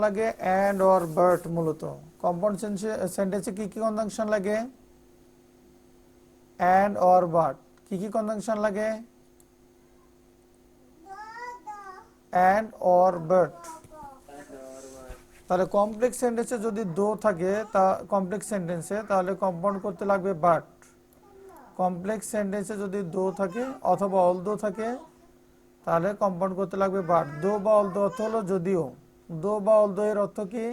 লাগে and or but. মূলত compound সেন্টেন্সে কি কি কনজাংশন লাগে? And or but. কি কি কনজাংশন লাগে? And or but. তাহলে কমপ্লেক্স সেন্টেন্সে যদি দো থাকে, তা কমপ্লেক্স সেন্টেন্সে তাহলে কম্পাউন্ড করতে লাগবে বাট। কমপ্লেক্স সেন্টেন্সে যদি দো থাকে অথবা অল দো থাকে তাহলে কম্পাউন্ড করতে লাগবে বাট। দো বা অল দো অর্থ হলো যদিও। দো বা অল দো এর অর্থ কি?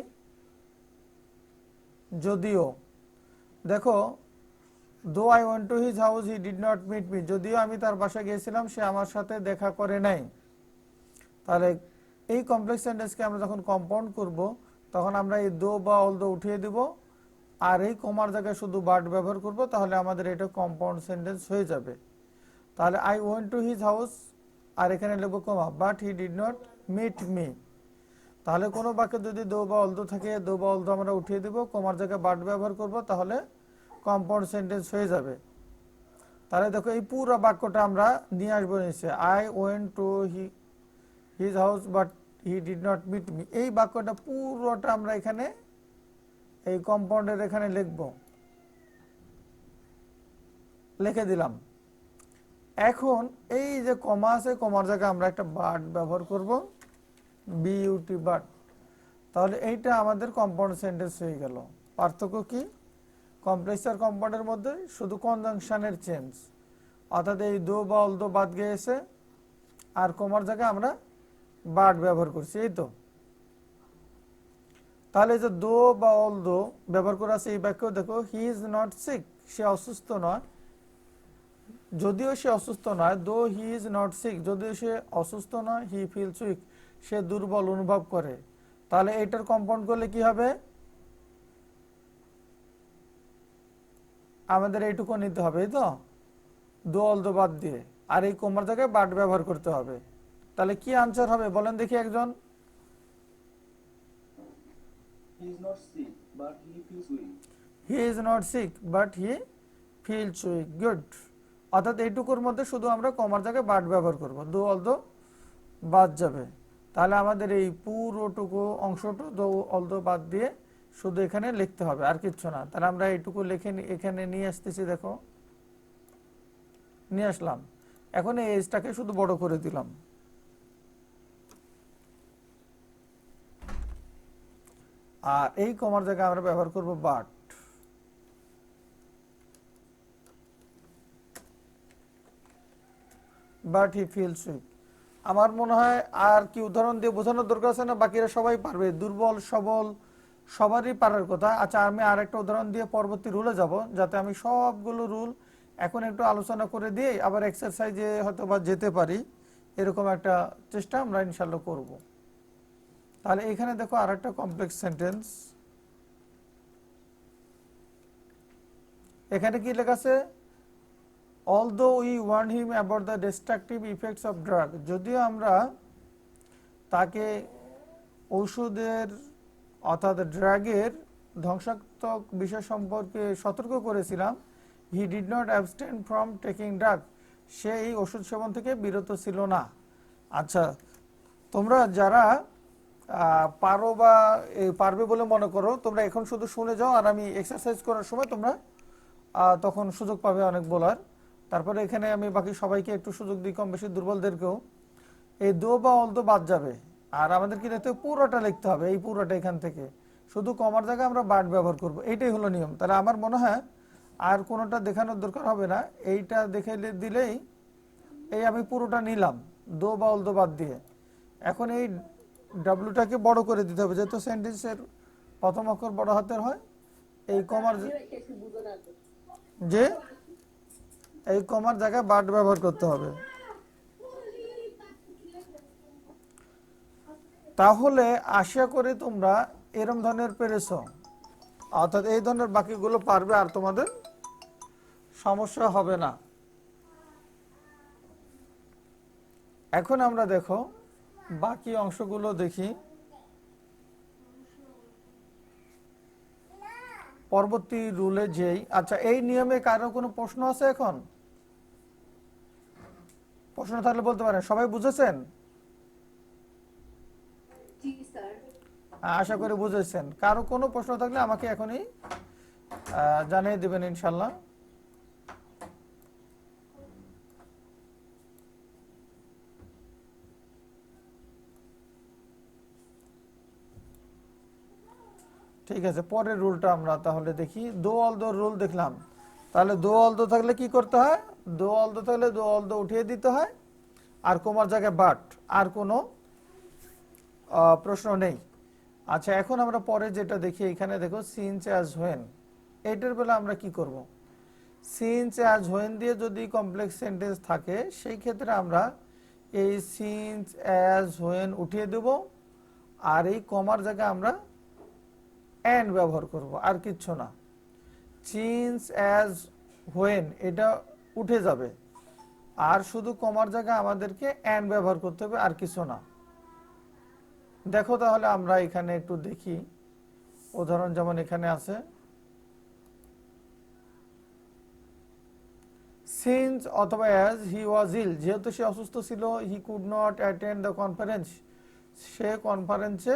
যদিও। দেখো, though I went to his house he did not meet me. যদিও আমি তার বাসায় গিয়েছিলাম, সে আমার সাথে দেখা করে নাই। তাহলে এই কমপ্লেক্স সেন্টেন্সকে আমরা যখন কম্পাউন্ড করব, তখন আমরা এই দো বা অল দো উঠিয়ে দিব, আর এই কমার জায়গায় শুধু বাট ব্যবহার করব, তাহলে আমাদের এটা কম্পাউন্ড সেন্টেন্স হয়ে যাবে। তাহলে I went to his house, আর এখানে লিখবো comma, but he did not meet me. তাহলে কোনো বাক্যে যদি দো বা অল দো থাকে, দো বা অল দো আমরা উঠিয়ে দিব, কমার জায়গায় বাট ব্যবহার করব, তাহলে কম্পাউন্ড সেন্টেন্স হয়ে যাবে। তাহলে দেখো, এই পুরো বাক্যটা আমরা নিয়ে আসবো নিচে। I went to his house but he did not meet me. এই বাক্যটা পুরোটা আমরা এখানে এই কম্পাউন্ডের এখানে লিখব, লিখে দিলাম। এখন এই যে কমা আছে, কমার জায়গায় আমরা একটা বাট ব্যবহার করব, বিইউটি বাট। তাহলে এইটা আমাদের কম্পাউন্ড সেন্টেন্স হয়ে গেল। পার্থক্য কি? কমপ্লেক্স আর কম্পাউন্ডের মধ্যে শুধু কনজাংশনের চেঞ্জ, অর্থাৎ এই দো বা অল দো বাদ গিয়েছে, আর কমার জায়গায় আমরা বাট ব্যবহার করছি, এই তো। তাহলে যে দো বা অল দো ব্যবহার করা আছে এই বাক্য, দেখো, হি ইজ নট সিক, সে অসুস্থ নয়। যদিও সে অসুস্থ নয়, দো হি ইজ নট সিক, যদিও সে অসুস্থ নয়, হি ফিলস উইক, সে দুর্বল অনুভব করে। তাহলে এইটার কম্পাউন্ড করলে কি হবে? আমাদের এইটুকু নিতে হবে, এই তো, দো অল দো বাদ দিয়ে, আর এই কমার জায়গায় বাট ব্যবহার করতে হবে। তাহলে কি আনসার হবে বলেন দেখি একজন? He is not sick, but he feels weak. He is not sick but he feels weak. Good. অর্থাৎ এইটুকুর মধ্যে শুধু আমরা কমার জায়গায় বাট ব্যবহার করব, দো অল দো বাদ যাবে। তাহলে আমাদের এই পুরোটুকু অংশটুকু দো অল দো বাদ দিয়ে শুধু এখানে লিখতে হবে, আর কিচ্ছু না। তাহলে আমরা এইটুকু লিখে এখানে নিয়ে আসতেছি, দেখো, নিয়ে আসলাম। এখন এই এজটাকে শুধু বড় করে দিলাম। আর এই কমার জায়গায় আমরা ব্যবহার করব but. But he feels weak. আমার মনে হয় আর কি উদাহরণ দিয়ে বোঝানোর দরকার আছে না? বাকিরা সবাই পারবে, দুর্বল সবল সবারই পারার কথা। আচ্ছা, আমি আর একটা উদাহরণ দিয়ে পরবর্তী রুলে যাব, যাতে আমি সবগুলো রুল এখন একটু আলোচনা করে দিয়ে আবার এক্সারসাইজে হয়তো বা যেতে পারি। এরকম একটা চেষ্টা আমরা ইনশাল্লাহ করব। তাহলে এখানে দেখো আর একটা কমপ্লেক্স সেন্টেন্স। এখানে কি লেখা আছে? Although we warned him about the destructive effects of drug, যদিও আমরা তাকে ঔষধের অর্থাৎ ড্রাগের ধ্বংসাত্মক বিষয় সম্পর্কে সতর্ক করেছিলাম, he did not abstain from taking drug, সে এই ওষুধ সেবন থেকে বিরত ছিল না। আচ্ছা, তোমরা যারা পারো বা পারবে বলে মনে করো, তোমরা এখন শুধু শুনে যাও, আর আমি এক্সারসাইজ করার সময় তোমরা তখন সুযোগ পাবে অনেক বলার। তারপরে এখানে আমি বাকি সবাইকে একটু সুযোগ দিই, কম বেশি দুর্বলদেরকেও। এই দো বা অল দো বাদ যাবে, আর আমাদের কি লিখতে হবে? পুরোটা লিখতে হবে, এই পুরোটা এখান থেকে। শুধু কমার জায়গায় আমরা বাট ব্যবহার করব, এইটাই হলো নিয়ম। তাহলে আমার মনে হয় আর কোনোটা দেখানোর দরকার হবে না, এইটা দেখে দিলেই, এই আমি পুরোটা নিলাম দো বা অল দো বাদ দিয়ে। এখন এই ডাব্লুটাকে বড় করে দিতে হবে, যেহেতু সেন্টেন্সের প্রথম অক্ষর বড় হাতের হয়। এই কমার যে এই কমার জায়গায় বাট ব্যবহার করতে হবে। তাহলে আশা করি তোমরা এরম ধরনের পেরেছ, অর্থাৎ এই ধরনের বাকিগুলো পারবে, আর তোমাদের সমস্যা হবে না। এখন আমরা দেখো বাকি অংশগুলো দেখি। পরবর্তী রুলে যেই, আচ্ছা, এই নিয়মে কারো কোনো প্রশ্ন আছে? এখন প্রশ্ন থাকলে বলতে পারেন। সবাই বুঝেছেন? আশা করি বুঝেছেন। কারো কোনো প্রশ্ন থাকলে আমাকে এখনই জানিয়ে দিবেন ইনশাল্লাহ। ঠিক আছে, পরের রুলটা আমরা তাহলে দেখি। দো অলদো রুল দেখলাম। তাহলে দো অলদো থাকলে কি করতে হয়? দো অলদো থাকলে দো অলদো উঠিয়ে দিতে হয়, আর কোমার জায়গায় বাট, আর কোনো প্রশ্ন নেই। আচ্ছা, এখন আমরা পরে যেটা দেখি, এখানে দেখো সিন্স অ্যাজ হোয়েন। এইটার বেলা আমরা কি করব? সিন্স অ্যাজ হোয়েন দিয়ে যদি কমপ্লেক্স সেন্টেন্স থাকে, সেই ক্ষেত্রে আমরা এই সিন্স অ্যাজ হোয়েন উঠিয়ে দেব, আর এই কমার জায়গায় আমরা অ্যান্ড ব্যবহার করব, আর কিচ্ছু না। সিন্স অ্যাজ হোয়েন এটা উঠে যাবে, আর শুধু কমার জায়গায় আমাদেরকে অ্যান্ড ব্যবহার করতে হবে, আর কিছু না। দেখো তাহলে আমরা এখানে একটু দেখি উদাহরণ, যেমন এখানে আছে সিন্স অথবা অ্যাজ হি ওয়াজ ইল, যেহেতু সে অসুস্থ ছিল, he could not attend the conference, সে কনফারেন্সে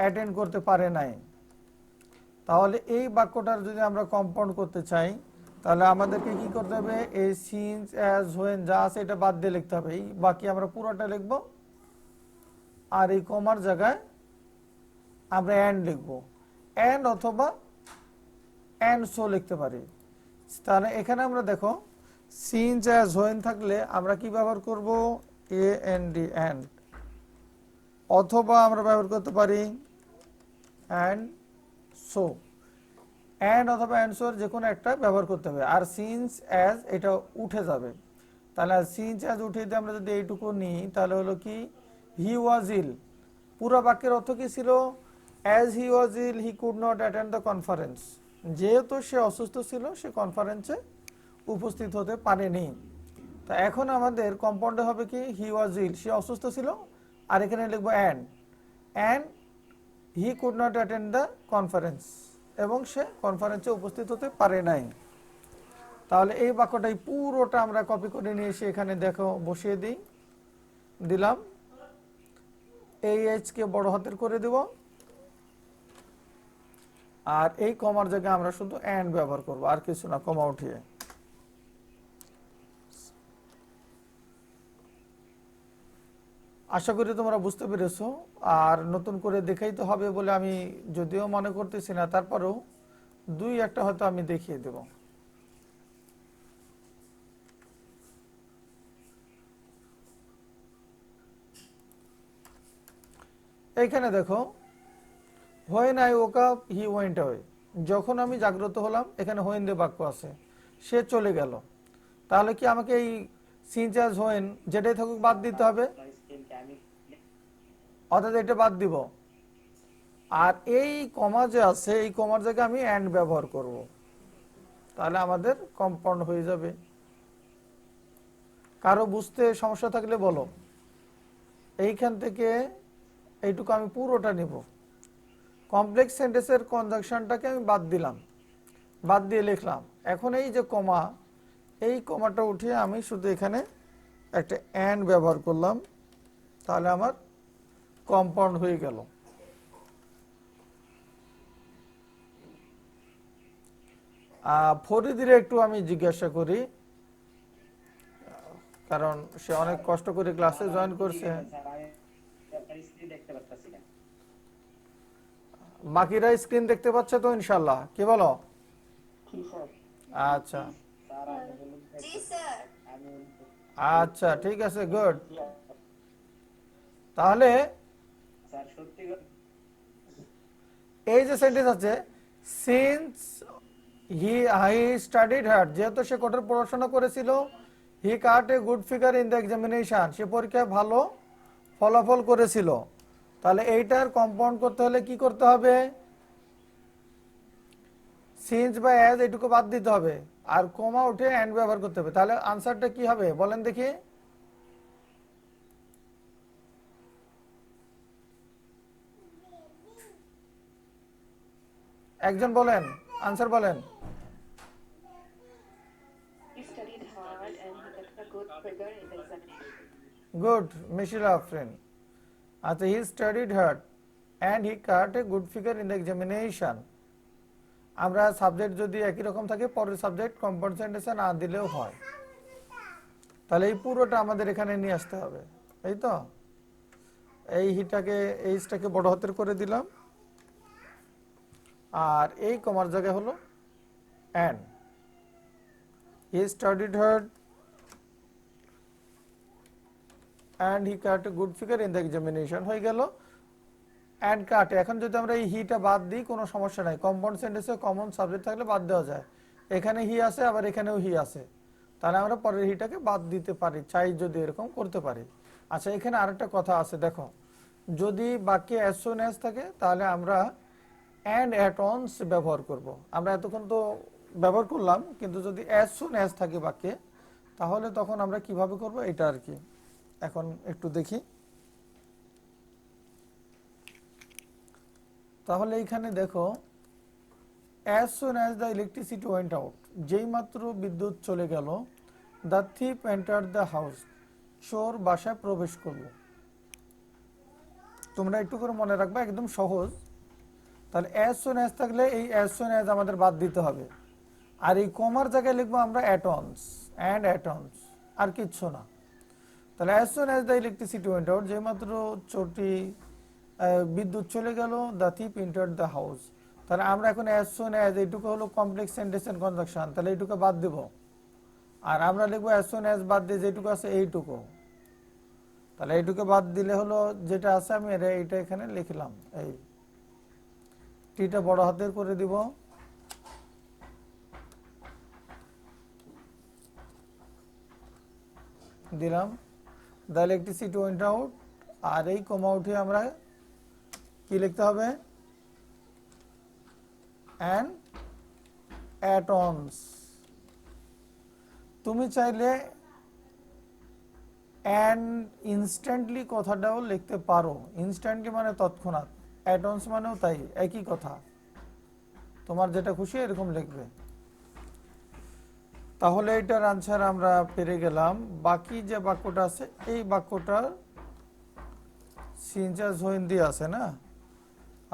অ্যাটেন্ড করতে পারে নাই। তাহলে এই বাক্যটার যদি আমরা কম্পাউন্ড করতে চাই, তাহলে আমাদেরকে কি করতে হবে? এই সিন্স অ্যাজ হোয়েন যা আছে এটা বাদ দিয়ে লিখতে হবে, এই বাকি আমরা পুরোটা লিখব, আর এই কমার জায়গায় আমরা অ্যান্ড লিখব, অ্যান্ড অথবা অ্যান্ড সো লিখতে পারি। তাহলে এখানে আমরা দেখো সিন্স অ্যাজ হোয়েন থাকলে আমরা কি ব্যবহার করব? এ এন ডি, অ্যান্ড, অথবা আমরা ব্যবহার করতে পারি অ্যান্ড সো। অ্যান্ড অথবা অ্যান্ড সোর যে কোনো একটা ব্যবহার করতে হবে, আর সিন্স অ্যাজ এটা উঠে যাবে। তাহলে সিন্স অ্যাজ উঠিয়ে দিয়ে আমরা যদি এইটুকু নিই, তাহলে হলো কি হি ওয়াজ ইল, পুরো বাক্যের অর্থ কি ছিল? As he was ill he could not attend the conference, যেহেতু সে অসুস্থ ছিল সে কনফারেন্সে উপস্থিত হতে পারেনি। তা এখন আমাদের কম্পাউন্ডে হবে কি? হি ওয়াজ ইল, সে অসুস্থ ছিল, আর এখানে লিখবো and he could not attend the conference, এবং সে কনফারেন্সে উপস্থিত হতে পারে নাই। তাহলে এই বাক্যটাই পুরোটা আমরা কপি করে নিয়ে এসে এখানে দেখো বসিয়ে দিলাম। এই এইচ কে বড় হাতের করে দিব, আর এই কমার জায়গায় আমরা শুধু অ্যান্ড ব্যবহার করব, আর কিছু না, কমা উঠিয়ে। আশা করি তোমরা বুঝতে পেরেছো। আর নতুন করে দেখাইতে হবে বলে আমি যদিও মনে করতেছি না, তারপরেও দুই একটা হয়তো আমি দেখিয়ে দেব। এইখানে দেখো when I woke up he went away, যখন আমি জাগ্রত হলাম, এখানে হোয়েন দিয়ে বাক্য আছে, সে চলে গেল। তাহলে কি আমাকে এই সিন্স অ্যাজ হোয়েন যেটাই থাকুক বাদ দিতে হবে, অর্থাৎ এটা বাদ দিব, আর এই কমা যে আছে এই কমার জায়গায় আমি অ্যান্ড ব্যবহার করব, তাহলে আমাদের কম্পাউন্ড হয়ে যাবে। কারো বুঝতে সমস্যা থাকলে বলো। এইখান থেকে এইটুকু আমি পুরোটা নিব, কমপ্লেক্স সেন্টেন্সের কনজাংশনটাকে আমি বাদ দিলাম, বাদ দিয়ে লিখলাম। এখন এই যে কমা, এই কমাটা উঠিয়ে আমি শুধু এখানে একটা অ্যান্ড ব্যবহার করলাম, তাহলে আমার কম্পাউন্ড হয়ে গেল। ফরিদিরে একটু আমি জিজ্ঞাসা করি, কারণ সে অনেক কষ্ট করে ক্লাসে জয়েন করছে। বাকিরা স্ক্রিন দেখতে পাচ্ছে তো ইনশাল্লাহ? কি বলো? আচ্ছা আচ্ছা, ঠিক আছে, গুড। তাহলে এই যে সেন্টেন্স আছে, সিন্স হি স্টাডিড হার্ড, যেহেতু সে কঠোর পড়াশোনা করেছিল, he cut a good figure in the examination, সে পরীক্ষায় ভালো ফলাফল করেছিল। তাহলে এইটার কম্পাউন্ড করতে হলে কি করতে হবে? সিন্স বা অ্যাজ এটুকু বাদ দিতে হবে, আর কমা উঠে অ্যান্ড ব্যবহার করতে হবে। তাহলে আনসারটা কি হবে বলেন দেখি? একজন বলেন, আনসার বলেন। Good, Mishila friend. আচ্ছা, he studied hard and he got a good figure in the examination. আমরা সাবজেক্ট যদি একই রকম থাকে পরের সাবজেক্ট কম্পাউন্ড সেন্টেন্সে না দিলেও হয়, তাহলে এই পুরোটা আমাদের এখানে নিয়ে আসতে হবে, এই তো। এই হিটাকে এইচটাকে বড় হাতের করে দিলাম, আর এই কমার জায়গায় হলো and he studied hard and he got a good figure in the examination হয়ে গেল and cut। এখন যদি আমরা এই হিটা বাদ দিই কোনো সমস্যা নাই, কম্পাউন্ড সেন্টেন্সে কমন সাবজেক্ট থাকলে বাদ দেওয়া যায়। এখানে হি আছে, আবার এখানেও হি আছে, তাহলে আমরা পরের হিটাকে বাদ দিতে পারি, চাই যদি এরকম করতে পারি। আচ্ছা, এখানে আরেকটা কথা আছে, দেখো, যদি বাক্যে as soon as থাকে তাহলে আমরা and at once ব্যবহার করব। আমরা এতক্ষণ তো ব্যবহার করলাম, কিন্তু যদি as soon as থাকে বাক্যে তাহলে তখন আমরা কিভাবে করব এটা আর কি। এখন একটু দেখি, তাহলে এইখানে দেখো as soon as the electricity went out, যেই মাত্র বিদ্যুৎ চলে গেল, the thief entered the house, চোর বাসায় প্রবেশ করলো। তোমরা একটু করে মনে রাখবা, একদম সহজ। তাহলে as soon as থাকলে এই as soon as আমাদের বাদ দিতে হবে, আর এই কমার জায়গায় লিখবো আমরা at once, and at once, আর কিচ্ছু না। তাহলে as soon as the electricity went out, যে মাত্র চোরটি বিদ্যুৎ চলে গেল, the thief entered the house, তাহলে আমরা এখন as soon as এইটুকু হলো কমপ্লেক্স সেন্টেন্স এন্ড কনজাংশন, তাহলে এইটুকু বাদ দেব, আর আমরা লিখবো as soon as বাদ দিয়ে যেটুকু আছে এইটুকু, তাহলে এইটুকু বাদ দিলে হলো যেটা আছে, আমি এইটা এখানে লিখলাম, এই টিটা বড় হাতের করে দিব, দিলাম the electricity went out, আর এই কমা উঠে আমরা কি লিখতে হবে and at once। তুমি চাইলে and instantly কথাটাও লিখতে পারো, ইনস্ট্যান্টলি মানে তৎক্ষণাৎ, at once মানেও তাই, একই কথা, তোমার যেটা খুশি এরকম লিখবে। তাহলে এটার আনসার আমরা পেরে গেলাম। বাকি যে বাক্যটা আছে এই বাক্যটা সিনচাস হইন দিয়ে আছে না।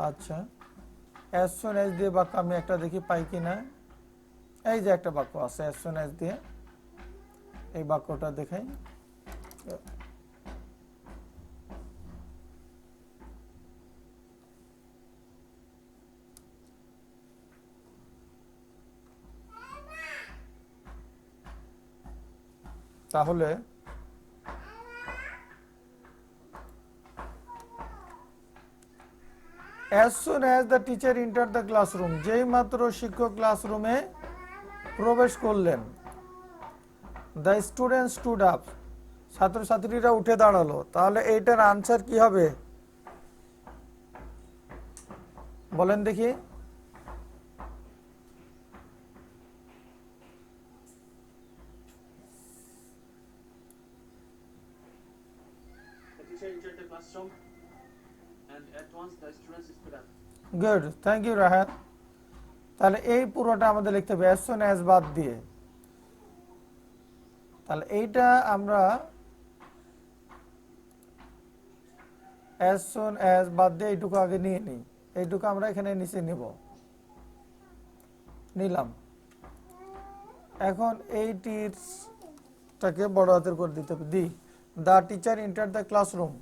আচ্ছা, as soon as দিয়ে বাক্য আমি একটা দেখি পাই কিনা। এই যে একটা বাক্য আছে as soon as দিয়ে, এই বাক্যটা দেখাই। তাহলে as soon as the teacher entered the classroom, যেই মাত্র শিক্ষক ক্লাসরুমে প্রবেশ করলেন, the students stood up, ছাত্রছাত্রীরা উঠে দাঁড়ালো, তাহলে এইটার আনসার কি হবে বলেন দেখি। Good, thank you Rahat. তাহলে এই পুরোটা আমাদের লিখতে হবে as soon as বাদ দিয়ে। তাহলে এইটা আমরা as soon as বাদ দিয়ে এইটুকু আগে নিয়ে নিই, এইটুকু আমরা এখানে নিচে নিব, নিলাম। এখন এইটিরটাকে বড় হাতের করে দিতে হবে, the the teacher enter the classroom,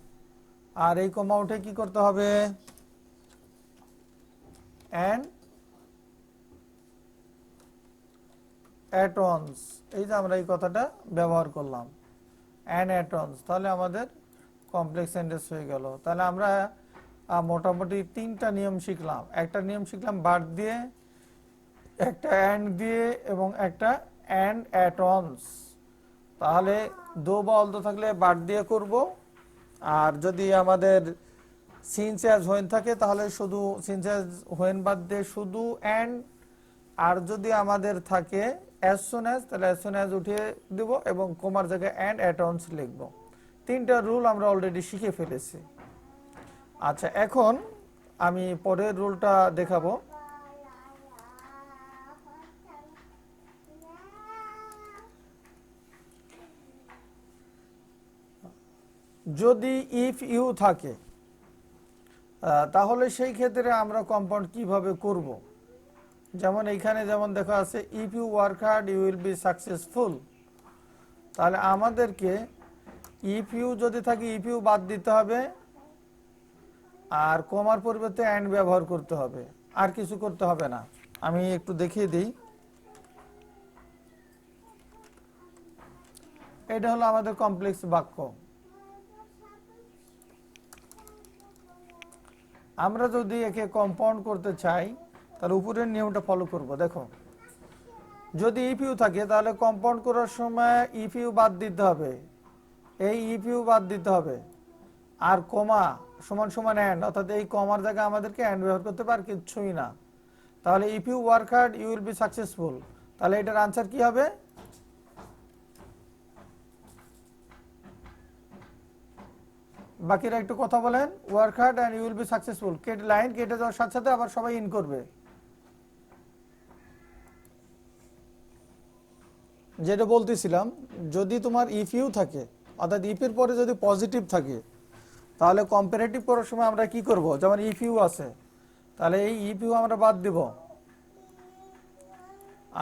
আর এই কমা উঠে কি করতে হবে and at once, এই যে আমরা এই কথাটা ব্যবহার করলাম and at once, তাহলে আমাদের কমপ্লেক্স সেন্টেন্স হয়ে গেল। তাহলে আমরা মোটামুটি তিনটা নিয়ম শিখলাম। একটা নিয়ম শিখলাম বাদ দিয়ে, একটা and দিয়ে, এবং একটা and at once। তাহলে দো বা অলদো থাকলে বাদ দিয়ে করব, আর যদি আমাদের সিন্স অ্যাজ হোয়েন থাকে তাহলে শুধু সিন্স অ্যাজ হোয়েন বাদ দিয়ে শুধু and, আর যদি আমাদের থাকে as soon as তাহলে as soon as উঠিয়ে দেব এবং কমার জায়গায় and at once লিখব। তিনটা রুল আমরা অলরেডি শিখে ফেলেছি। আচ্ছা, এখন আমি পরের রুলটা দেখাবো। যদি ইফ ইউ থাকে, তাহলে সেই ক্ষেত্রে আমরা কম্পাউন্ড কিভাবে করব? যেমন এইখানে যেমন দেখা আছে if you work hard you will be successful. তাহলে আমাদেরকে ইফ ইউ যদি থাকে ইফ ইউ বাদ দিতে হবে, আর কমার পরিবর্তে অ্যান্ড ব্যবহার করতে হবে, আর কিছু করতে হবে না। আমি একটু দেখিয়ে দিই। এটা হলো আমাদের কমপ্লেক্স বাক্য। আমরা যদি একে কম্পাউন্ড করতে চাই তাহলে উপরের নিয়মটা ফলো করব। দেখো, যদি ইফ ইউ থাকে তাহলে কম্পাউন্ড করার সময় ইফ ইউ বাদ দিতে হবে, এই ইফ ইউ বাদ দিতে হবে, আর কমা সমান সমান অ্যান্ড, অর্থাৎ এই কমার জায়গায় আমাদেরকে অ্যান্ড ব্যবহার করতে পারে কিচ্ছুই না। তাহলে if you work hard you will be successful. তাহলে এটার আনসার কি হবে? বাকিরা একটু কথা বলেন। Work hard and you will be successful. Line কেটে যাওয়ার সাথে সাথে আবার সবাই ইন করবে। যেটা বলতেছিলাম, যদি তোমার ইফ ইউ থাকে, অর্থাৎ ইফের পরে যদি পজিটিভ থাকে, তাহলে কম্পারেটিভ করার সময় আমরা কি করব? যেমন ইফ ইউ আছে, তাহলে এই ইফ ইউ আমরা বাদ দিব,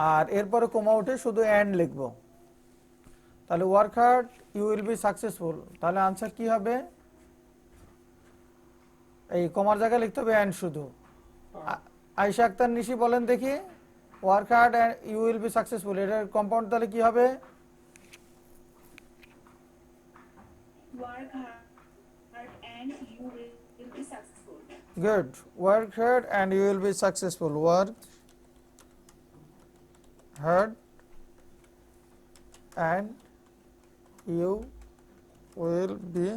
আর এরপরে কমা উঠে শুধু অ্যান্ড লিখব। তাহলে work hard you will be successful. তাহলে আনসার কি হবে? এই কমার জায়গায় লিখতে হবে অ্যান্ড শুধু। আয়েশা আক্তার নিশি বলেন দেখি, work hard and you will be successful, এটার কম্পাউন্ড তাহলে কি হবে? Work hard and you will be successful. Good. Work hard and you will be successful. Work hard and you will be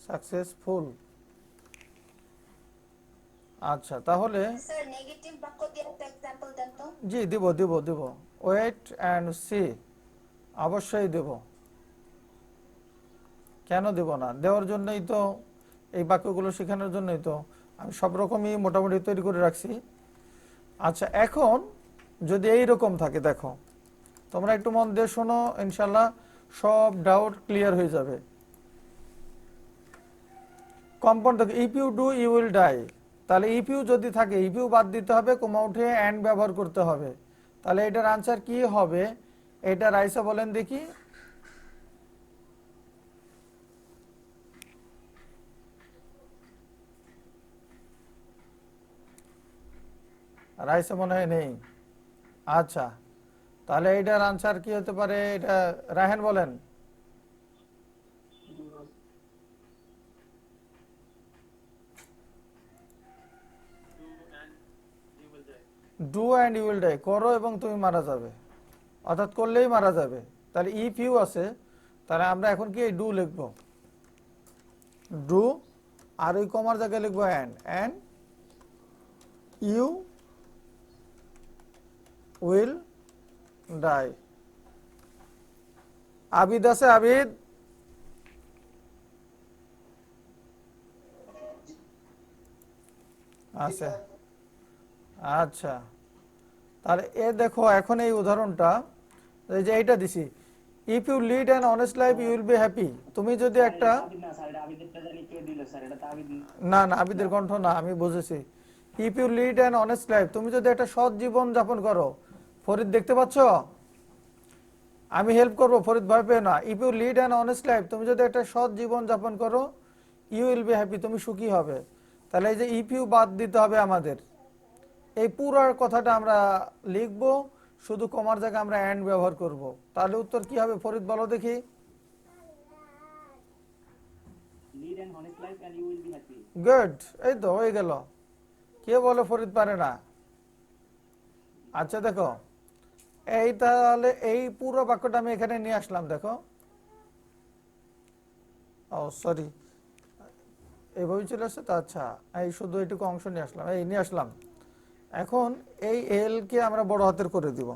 successful. আচ্ছা, তাহলে sir negative বাক্য দিয়ে একটা example দেন তো। জি দিব। ওয়েট অ্যান্ড সি, অবশ্যই দেব। কেন দেব না? দেওয়ার জন্যই তো, এই বাক্যগুলো শেখানোর জন্যই তো আমি সব রকমই মোটামুটি তৈরি করে রাখছি। আচ্ছা, এখন যদি এই রকম থাকে, দেখো তোমরা একটু মন দিয়ে শোনো, ইনশাল্লাহ সব ডাউট ক্লিয়ার হয়ে যাবে। কম্পাউন্ড দেখো, if you do you will die. তাহলে ইফ ইউ যদি থাকে ইফ ইউ বাদ দিতে হবে, কমা উঠে অ্যান্ড ব্যবহার করতে হবে। তাহলে এটার আনসার কি হবে? এটা রাইসা বলেন দেখি। রাইসা মনে হয় নেই। আচ্ছা, তাহলে এটার আনসার কি হতে পারে? এটা রাহেন বলেন। Do and you will die, করো এবং তুমি মারা যাবে, অর্থাৎ করলেই মারা যাবে। তাহলে ইফ ইউ আছে, তাহলে আমরা এখন কি ডু লিখব, ডু, আর ওই কমার জায়গায় লিখবো and you will die. Abid আছে? আবিদ আছে? আচ্ছা, তাহলে এ দেখো এখন এই উদাহরণটা, এই যে এইটা দিছি, if you lead an honest life you will be happy. তুমি যদি একটা, না আবিদের কণ্ঠ না, আমি বুঝেছি। If you lead an honest life, তুমি যদি একটা সৎ জীবন যাপন করো। ফরিদ দেখতে পাচ্ছ? আমি হেল্প করবো, ফরিদ ভয় পেও না। If you lead an honest life, তুমি যদি একটা সৎ জীবন যাপন করো, ইউ উইল বি হ্যাপি, তুমি সুখী হবে। তাহলে এই যে ইফ ইউ বাদ দিতে হবে আমাদের, এই পুরো কথাটা আমরা লিখবো, শুধু কমার জায়গায় আমরা অ্যান্ড ব্যবহার করব। তাহলে উত্তর কি হবে ফরিদ বলো দেখি? গুড, এই তো হয়ে গেল। কে বলে ফরিদ পারে না? আচ্ছা দেখো, এই তাহলে এই পুরো বাক্যটা আমি এখানে নিয়ে আসলাম। দেখো, ও সরি, এইভাবে চলে আসছে তো। আচ্ছা, এই শুধু এইটুকু অংশ নিয়ে আসলাম, এই নিয়ে আসলাম। এখন এই এল কে আমরা বড় হাতের করে দিব,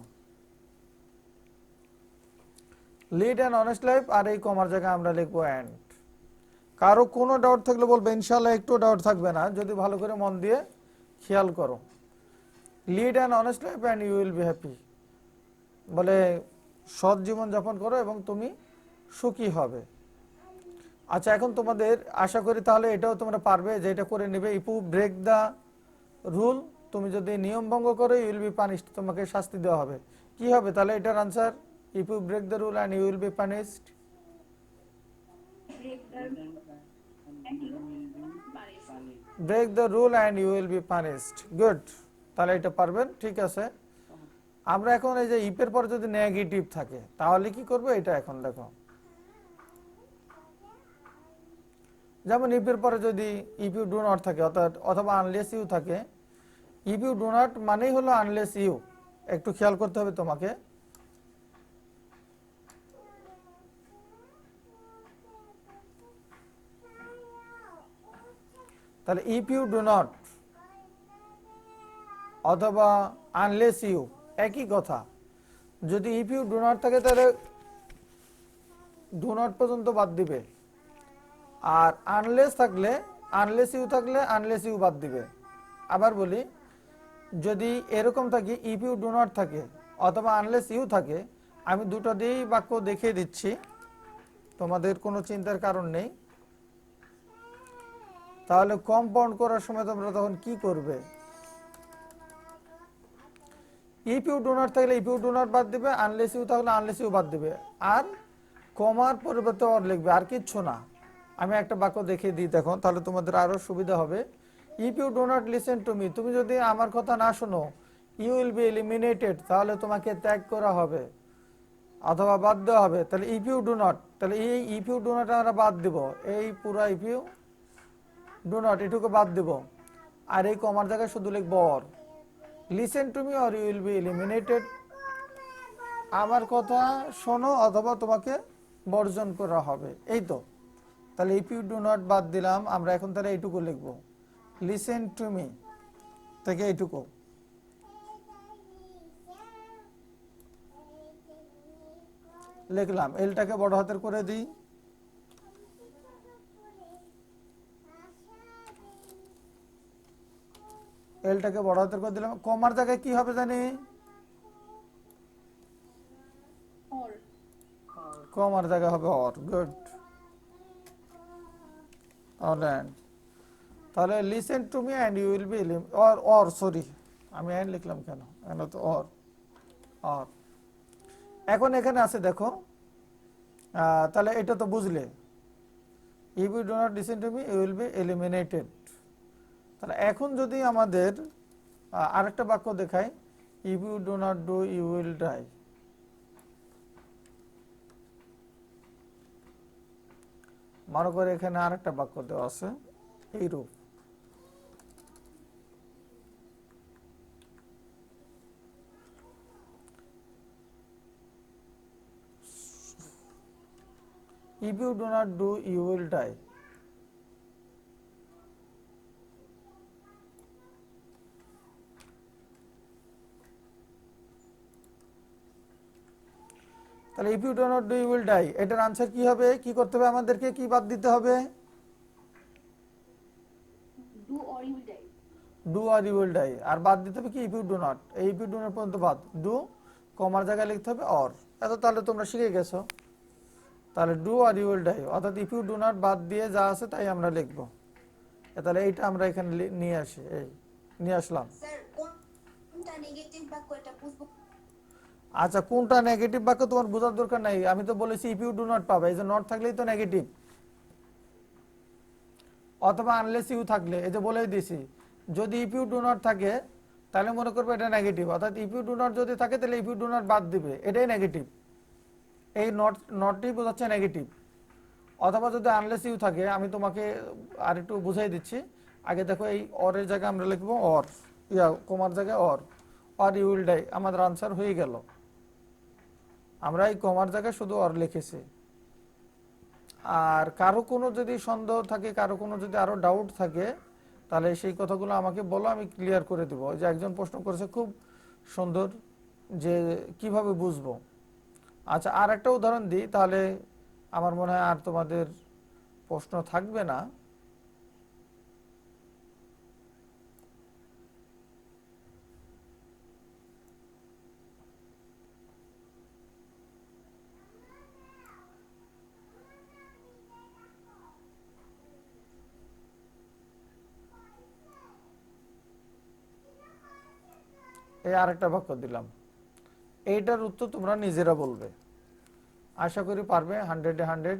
লিড অ্যান্ড অনেস্ট লাইফ, আর এই কমার জায়গায় আমরা লিখবো অ্যান্ড। কারো কোনো ডাউট থাকলে বলবে, ইনশাল্লাহ একটু ডাউট থাকবে না যদি ভালো করে মন দিয়ে খেয়াল করো। Lead and honest life and you will be happy, বলে সৎ জীবন যাপন করো এবং তুমি সুখী হবে। আচ্ছা, এখন তোমাদের আশা করি তাহলে এটাও তোমরা পারবে যে এটা করে নেবে। If you break the rule, তুমি যদি নিয়ম ভঙ্গ করো ইউ উইল বি পানিশড, তোমাকে শাস্তি দেওয়া হবে। কি হবে তাহলে এটার answer? If you break the rule and you will be punished. Break the and you punish. Break the rule and you will be punished. Good, তাহলে এটা পারবেন। ঠিক আছে, আমরা এখন এই যে ইফের পরে যদি নেগেটিভ থাকে তাহলে কি করবো এটা এখন দেখো। যেমন ইফের পরে যদি ইফ ইউ ডু নট থাকে অথবা আনলেস ইউ থাকে, ইফ ইউ ডু নট মানেই হলো আনলেস ইউ। একটু খেয়াল করতে হবে তোমাকে। তাহলে ইফ ইউ ডু নট অথবা আনলেস ইউ একই কথা। যদি ইফ ইউ ডু নট থাকে তাহলে ডু নট পর্যন্ত বাদ দিবে, আর আনলেস থাকলে আনলেস ইউ থাকলে আনলেস ইউ বাদ দিবে। আবার বলি, যদি এরকম থাকে ইফ ইউ ডু নট থাকে অথবা আনলেস ইউ থাকে, আমি দুটো দিয়েই বাক্য দেখিয়ে দিচ্ছি, তোমাদের কোনো চিন্তার কারণ নেই। তাহলে কম্পাউন্ড করার সময় তোমরা তখন কি করবে? ইফ ইউ ডু নট থাকলে ইফ ইউ ডু নট বাদ দিবে, আনলেস ইউ থাকলে আনলেস ইউ বাদ দিবে, আর কমার পরিবর্তে অর লিখবে, আর কিচ্ছু না। আমি একটা বাক্য দেখিয়ে দিই দেখো, তাহলে তোমাদের আরো সুবিধা হবে। If you do not listen to me, তুমি যদি আমার কথা না শোনো, ইউ উইল বি এলিমিনেটেড, তাহলে তোমাকে ত্যাগ করা হবে অথবা বাদ দেওয়া হবে। তাহলে ইফ ইউ ডু নট, তাহলে এই ইফ ইউ ডু নট আমরা বাদ দিব, এই পুরা ইফ ইউ ডু নট এটুকু বাদ দিব, আর এই কমার জায়গায় শুধু লিখবো or. Listen to me or you will be eliminated, আমার কথা শোনো অথবা তোমাকে বর্জন করা হবে, এই তো। তাহলে ইফ ইউ ডু নট বাদ দিলাম, আমরা এখন তাহলে এইটুকু লিখবো, লিসেন টু মি থেকে এইটুকু। লিখলাম, এলটাকে বড় হাতের করে দিই, এলটাকে বড় হাতের করে দিলাম। কমার জায়গায় কি হবে জানি? Or কমার জায়গায় হবে অর। Good, alright. তাহলে listen to me and you will be or sorry, আমি অ্যান্ড লিখলাম কেন, কেন তো অর। অর এখন এখানে আছে দেখো, তাহলে এটা তো বুঝলে, if you do not listen to me you will be eliminated. তাহলে এখন যদি আমাদের আরেকটা বাক্য দেখাই, if you do not do you will die. মনে করে এখানে আরেকটা বাক্য দেওয়া আছে এইরূপ, if you do not do you will die। তাহলে if you do not do you will die, এটার আনসার কি হবে? কি করতে হবে আমাদেরকে? কি বাদ দিতে হবে? do or you will die. Do or you will die, আর বাদ দিতে হবে কি? If you do not. এই ইফ ইউ ডু নট পর্যন্ত বাদ, ডু কমার জায়গায় লিখতে হবে অর। এত তাহলে তোমরা শিখে গেছো। তাহলে do or you will die, অর্থাৎ ইফ ইউ ডু নট বাদ দিয়ে যা আছে তাই আমরা লিখবো। তাহলে এইটা আমরা এখানে নিয়ে আসি, এই নিয়ে আসলাম। স্যার কোনটা নেগেটিভ বাক্য এটা বুঝবো? আচ্ছা, কোনটা নেগেটিভ বাক্য তোমার বোঝার দরকার নাই, আমি তো বলেছি ইফ ইউ ডু নট পাবে, এই যে নট থাকলেই তো নেগেটিভ, অথবা আনলেস ইউ থাকলে, এই যে বলেই দিছি। যদি ইফ ইউ ডু নট থাকে তাহলে মনে করবে এটা নেগেটিভ, অর্থাৎ ইফ ইউ ডু নট যদি থাকে তাহলে ইফ ইউ ডু নট বাদ দিবে, এটাই নেগেটিভ। এই নটটি বোঝাচ্ছে নেগেটিভ। অথবা যদি আনলেস ইউ থাকে, আমি তোমাকে আর একটু বুঝাই দিচ্ছি। আগে দেখো, এই অরের জায়গায় আমরা লিখবো অর, কমার জায়গায় or, or you will die, আমাদের আনসার হয়ে গেল। আমরা এই কমার জায়গায় শুধু অর লিখেছি। আর কারো কোনো যদি সন্দেহ থাকে, কারো কোনো যদি আরো ডাউট থাকে, তাহলে সেই কথাগুলো আমাকে বলো, আমি ক্লিয়ার করে দেবো। যে একজন প্রশ্ন করেছে খুব সুন্দর, যে কিভাবে বুঝবো। আচ্ছা, আর একটা উদাহরণ দিই, তাহলে আমার মনে হয় আর তোমাদের প্রশ্ন থাকবে না। এই আরেকটা বাক্য দিলাম। এইটার উত্তর তোমরা নিজেরা বলবে, আশা করি পারবে 100-এ 100।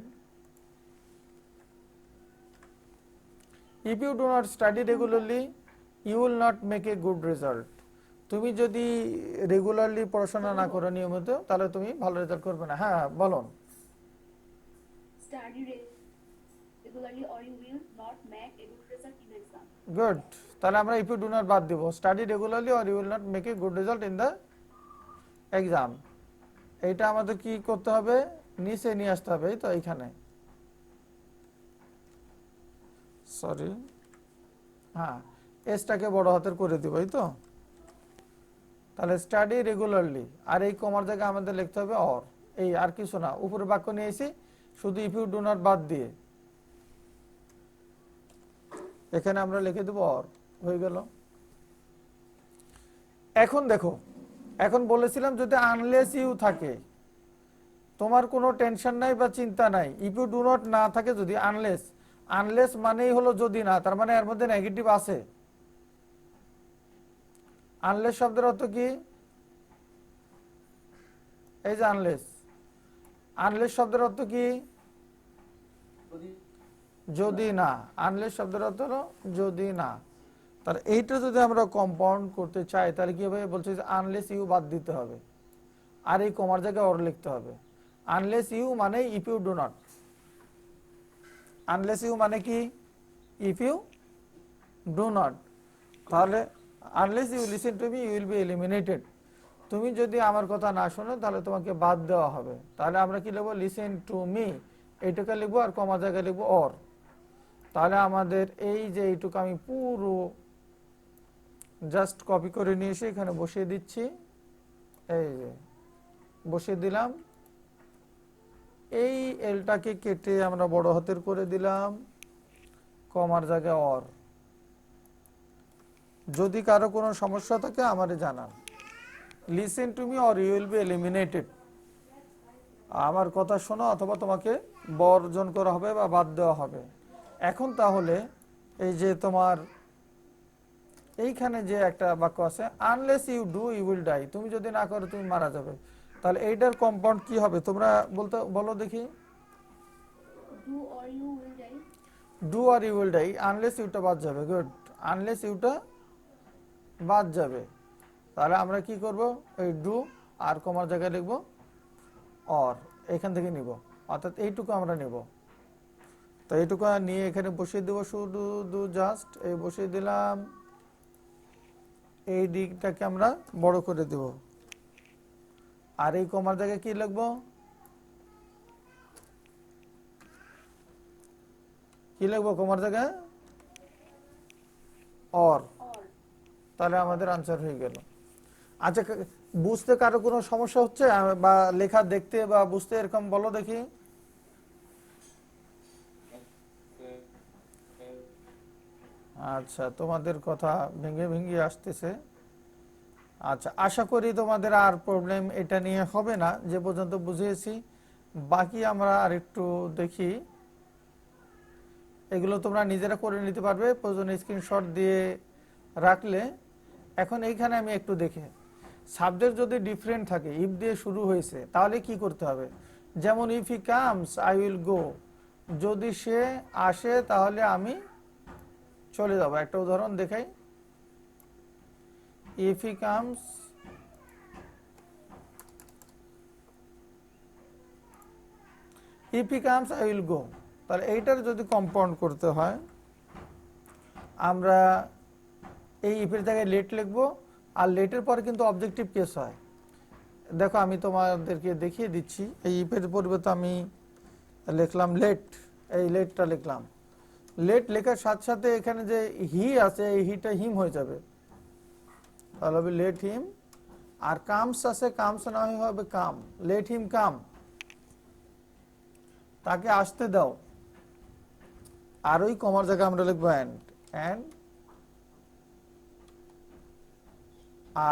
If you do not study regularly you will not make a good result. তুমি যদি রেগুলারলি পড়াশোনা না করো নিয়মিত, তাহলে তুমি ভালো রেজাল্ট করবে না। হ্যাঁ বলো। Study regularly or you will not make a good result in the exam. Good. তাহলে আমরা ইফ ইউ ডু নট বাদ দিব, study regularly or you will not make a good result in the exam. এইটা আমাদের কি করতে হবে, নিচে নিয়ে আসতে হবে। এই তো এইখানে, সরি, হ্যাঁ এসটাকে বড় হাতের করে দিব। এই তো, তাহলে স্টাডি রেগুলারলি, আর এই কমার জায়গায় আমাদের লিখতে হবে অর। এই আর কিছু না, উপরে বাক্য নিয়ে এসি শুধু ইফ ইউ ডু নট বাদ দিয়ে এখানে আমরা লিখে দেব অর, হয়ে গেল। এখন দেখো, এখন বলেছিলাম যদি আনলেস ইউ থাকে তোমার কোনো টেনশন নাই বা চিন্তা নাই। ইফ ইউ ডু নট না থাকে যদি, আনলেস, আনলেস মানেই হলো যদি না, তার মানে এর মধ্যে নেগেটিভ আছে। আনলেস শব্দের অর্থ কি, এই যে আনলেস, আনলেস শব্দের অর্থ কি, যদি না। আনলেস শব্দের অর্থ হলো যদি না। তাহলে এইটা যদি আমরা কম্পাউন্ড করতে চাই তাহলে কি হবে, বলছে যে আনলেস ইউ বাদ দিতে হবে, আর এই কমার জায়গায় অর লিখতে হবে। আনলেস ইউ মানে if you do not, unless you মানে কি, ইফ ইউ ডু নট। তাহলে unless you listen to me you will be eliminated. তুমি যদি আমার কথা না শোনো তাহলে তোমাকে বাদ দেওয়া হবে। তাহলে আমরা কি লিখবো, লিসেন টু মি, এইটুকু লিখবো আর কমার জায়গায় লিখবো অর। তাহলে আমাদের এই যে এইটুকু আমি পুরো জাস্ট কপি করে নিয়ে এসে এখানে বসিয়ে দিচ্ছি। এই যে বসিয়ে দিলাম, এই এলটাকে কেটে আমরা বড় হাতের করে দিলাম, কমার জায়গায় অর। যদি কারো কোনো সমস্যা থাকে আমারে জানান। Listen to me or you will be eliminated. আমার কথা শোনো অথবা তোমাকে বর্জন করা হবে বা বাদ দেওয়া হবে। এখন তাহলে এই যে তোমার এইখানে যে একটা বাক্য আছে, unless you do you will die, তুমি যদি না করো তুমি মারা যাবে। তাহলে এইটার কম্পাউন্ড কি হবে তোমরা বলো দেখি। Do or you will die. Do or you will die, unless ইউটা বাদ যাবে। গুড, আনলেস ইউটা বাদ যাবে। তাহলে আমরা কি করব, এই ডু আর কমার জায়গায় লিখব অর, এখান থেকে নিব, অর্থাৎ এইটুকু আমরা নেব। তো এইটুকু নিয়ে এখানে বসিয়ে দেবো, শুধু জাস্ট এই বসিয়ে দিলাম। এই দিকটাকে আমরা বড় করে দেব, আর এই কমার জায়গায় কি লিখবো, কি লিখবো কমার জায়গায় অর। তাহলে আমাদের আনসার হয়ে গেল। আচ্ছা, বুঝতে কারো কোনো সমস্যা হচ্ছে বা লেখা দেখতে বা বুঝতে এরকম বলো দেখি। আচ্ছা, তোমাদের কথা ভেঙে ভেঙে আসতেছে। আচ্ছা, আশা করি তোমাদের আর প্রবলেম এটা নিয়ে হবে না, যে পর্যন্ত বুঝিয়েছি। বাকি আমরা আর একটু দেখি, এগুলো তোমরা নিজেরা করে নিতে পারবে, প্রয়োজনে স্ক্রিনশট দিয়ে রাখলে। এখন এইখানে আমি একটু দেখে, সাবজেক্ট যদি ডিফারেন্ট থাকে, ইফ দিয়ে শুরু হয়েছে, তাহলে কি করতে হবে। যেমন if he comes I will গো, যদি সে আসে তাহলে আমি চলে যাব। একটা উদাহরণ দেখাই, if he comes I will গো। তাহলে এইটার যদি কম্পাউন্ড করতে হয়, আমরা এই ইফের জায়গায় লেট লিখবো, আর লেটের পরে কিন্তু অবজেক্টিভ কেস হয়। দেখো আমি তোমাদেরকে দেখিয়ে দিচ্ছি। এই ইফের পরিবর্তে আমি লিখলাম লেট, এই লেটটা লিখলাম। লেট লেখার সাথে সাথে এখানে যে হি আছে, এই হিটা হিম হয়ে যাবে, তাহলে হবে লেট হিম। আর কামস আছে, কামস না হবে কাম, লেট হিম কাম, তাকে আসতে দাও। আর ওই কমার জায়গায় আমরা লিখবো অ্যান্ড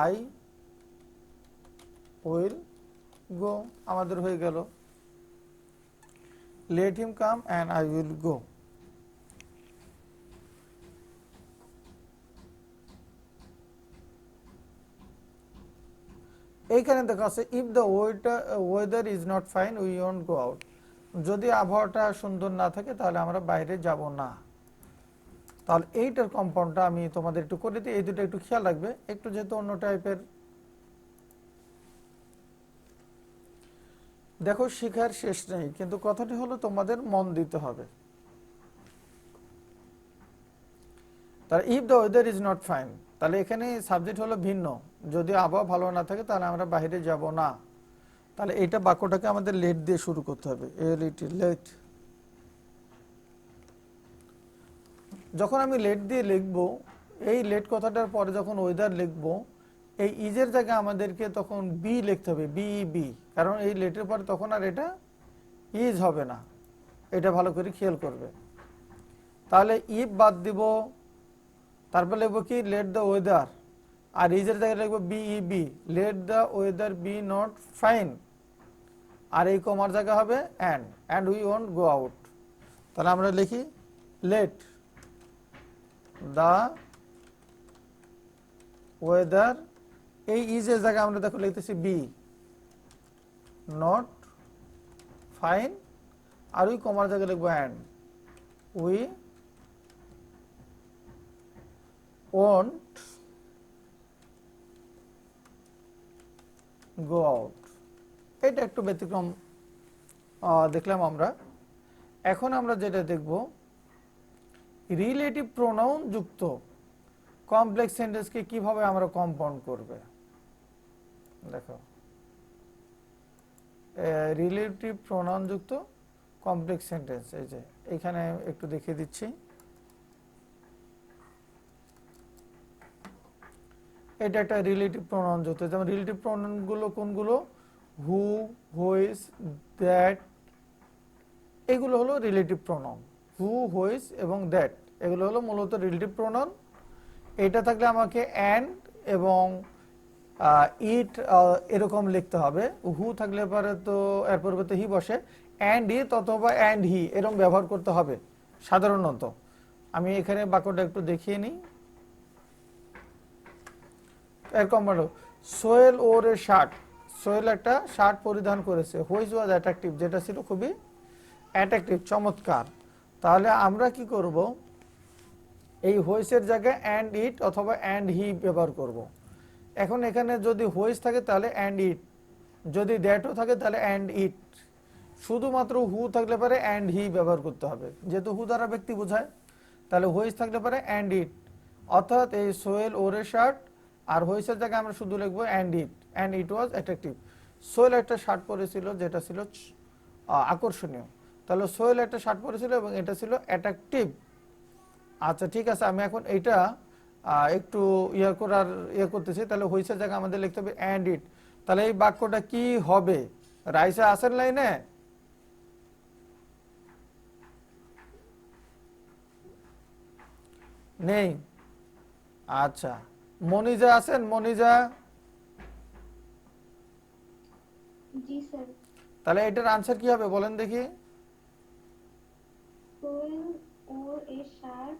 আই উইল গো, আমাদের হয়ে গেল let him come and I will go. এইখানে দেখা আছে if the weather is not fine we won't go out, যদি আবহাওয়াটা সুন্দর না থাকে তাহলে আমরা বাইরে যাব না। তাহলে এইটার কম্পাউন্ডটা আমি তোমাদের একটু করে দিই, এই দুটো একটু খেয়াল রাখবে, একটু যেহেতু অন্য টাইপের। দেখো শিখার শেষ নেই, কিন্তু কথাটি হলো তোমাদের মন দিতে হবে। তাহলে if the weather is not fine, তাহলে এখানে সাবজেক্ট হলো ভিন্ন, যদি আবহাওয়া ভালো না থাকে তাহলে আমরা বাইরে যাব না। তাহলে এইটা বাক্যটাকে আমাদের লেট দিয়ে শুরু করতে হবে, লেট। যখন আমি লেট দিয়ে লিখবো, এই লেট কথাটার পরে যখন ওয়েদার লিখবো, এই ইজের জায়গায় আমাদেরকে তখন বি লিখতে হবে, বি, কারণ এই লেটের পরে তখন আর এটা ইজ হবে না, এটা ভালো করে খেয়াল করবে। তাহলে ইফ বাদ দিব, তারপর লিখবো কি লেট দ্য ওয়েদার, আর ইজের জায়গায় লিখবো be, let the weather be not fine, আর এই কমার জায়গা হবে and we won't go out. তাহলে আমরা লিখি লেট দ্য ওয়েদার, এই ইজের জায়গায় আমরা দেখো লিখতেছি বি নট ফাইন, আর উই কমার জায়গায় লিখবো and we won't go out. এটা একটু ব্যতিক্রম দেখলাম আমরা। এখন আমরা যেটা দেখব, রিলেটিভ প্রোনাউন যুক্ত কমপ্লেক্স সেন্টেন্সকে কিভাবে আমরা কম্পাউন্ড করবে। দেখো রিলেটিভ প্রোনাউন যুক্ত কমপ্লেক্স সেন্টেন্স, এই যে এখানে একটু দেখিয়ে দিচ্ছি। এটা একটা রিলেটিভ প্রোনাউন যুক্ত, যেমন রিলেটিভ প্রোনাউন গুলো কোনগুলো, হু, হুইজ, দ্যাট, এগুলো হলো রিলেটিভ প্রোনাউন। হু, হুইজ এবং দ্যাট এগুলো হলো মূলত রিলেটিভ প্রোনাউন। এটা থাকলে আমাকে অ্যান্ড এবং ইট এরকম লিখতে হবে। হু থাকলে পরে তো এর পরিবর্তে হি বসে, অ্যান্ড ইট অথবা অ্যান্ড হি এরকম ব্যবহার করতে হবে সাধারণত। আমি এখানে বাক্যটা একটু দেখিয়ে নিই। এরকম বলো, Sohel wore a shirt, Sohel একটা শার্ট পরিধান করেছে। হুইচ ওয়াজ অ্যাট্রাকটিভ, যেটা ছিল খুবই অ্যাট্রাকটিভ, চমৎকার। তাহলে আমরা কি করব, এই হুইচের জায়গায় অ্যান্ড ইট অথবা অ্যান্ড হি ব্যবহার করব। এখন এখানে যদি হুইচ থাকে তাহলে অ্যান্ড ইট, যদি দ্যাটও থাকে তাহলে অ্যান্ড ইট। শুধুমাত্র হু থাকলে পারে অ্যান্ড হি ব্যবহার করতে হবে, যেহেতু হু দ্বারা ব্যক্তি বোঝায়। তাহলে হুইচ থাকলে পারে অ্যান্ড ইট, অর্থাৎ এই সোহেল ওর এ শার্ট, আর হুইচের জায়গায় আমরা শুধু লিখবো and it was attractive. Sohel একটা শার্ট পরেছিল যেটা ছিল আকর্ষণীয়, তাহলে সোহেল একটা শার্ট পরেছিল এবং এটা ছিল অ্যাট্রাকটিভ। আচ্ছা ঠিক আছে, আমি এখন এটা একটু ইয়ে করতেছি। তাহলে হুইচের জায়গায় আমাদের লিখতে হবে অ্যান্ড ইট। তাহলে এই বাক্যটা কি হবে, রাইসা আসেন লাইনে? নেই? আচ্ছা, মনিজা আছেন? মনিজা, জি স্যার। তাহলে এটার আনসার কি হবে বলেন দেখি। Sohel wore a shirt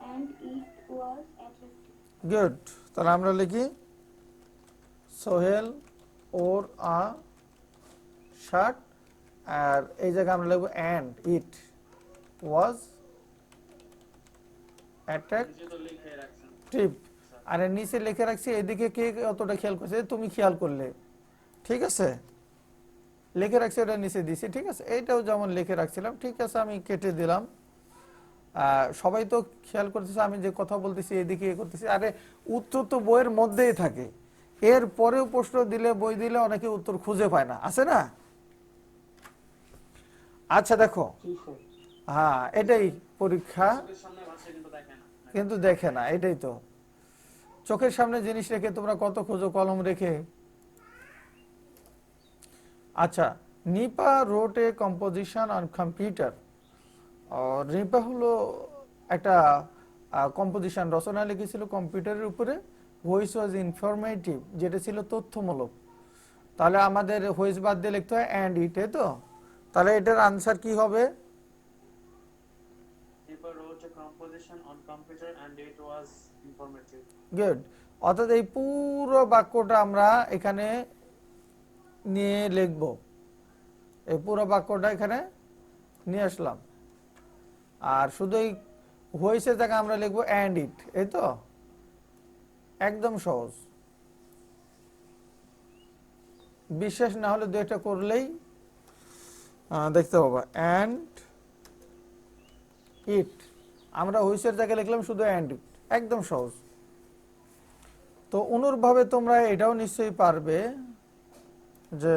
and it was attractive. Good, তাহলে আমরা লিখি সোহেল ওর আ শার্ট, আর এই জায়গায় আমরা লিখবো অ্যান্ড ইট ওয়াজ অ্যাট্রাকটিভ। আর এর নিচে লিখে রাখছি, এদিকে কে অতটা খেয়াল করছে, তুমি খেয়াল করলে, ঠিক আছে, লিখে রাখছি, ওটা নিচে দিছি, ঠিক আছে। এইটাও যেমন লিখে রাখছিলাম, ঠিক আছে, আমি কেটে দিলাম। সবাই তো খেয়াল করতেছে আমি যে কথা বলতেছি এদিকে এ করতেছি। আরে উত্তর তো বইয়ের মধ্যেই থাকে, এর পরেও প্রশ্ন দিলে, বই দিলে অনেকে উত্তর খুঁজে পায় না, আছে না? আচ্ছা দেখো, হ্যাঁ এটাই পরীক্ষা, কিন্তু দেখে না, এটাই তো চোখের সামনে জিনিস রেখে তোমরা কত খোঁজো কলম রেখে। আচ্ছা, Nipa wrote a composition on computer. Nipa হলো একটা কম্পোজিশন রচনা লিখেছিল কম্পিউটারের উপরে, হুইচ ওয়াজ ইনফরমেটিভ, যেটা ছিল তথ্যমূলক। তাহলে আমাদের হুইচ বাদ দিয়ে লিখতে হয় অ্যান্ড ইট, তো তাহলে এটার আনসার কি হবে? গুড, অর্থাৎ এই পুরো বাক্যটা আমরা এখানে নিয়ে লিখব, এই পুরো বাক্যটা এখানে নিয়ে আসলাম। আর শুধু এই হয়েছে জায়গায় আমরা লিখবো অ্যান্ড ইট, এই তো একদম সহজ। বিশ্বাস না হলে দু একটা করলেই দেখতে পাবো। অ্যান্ড ইট, আমরা হুইসের জায়গায় লিখলাম শুধু অ্যান্ড ইট, একদম সহজ। তো অনুরূপভাবে তোমরা এটাও নিশ্চয়ই পারবে যে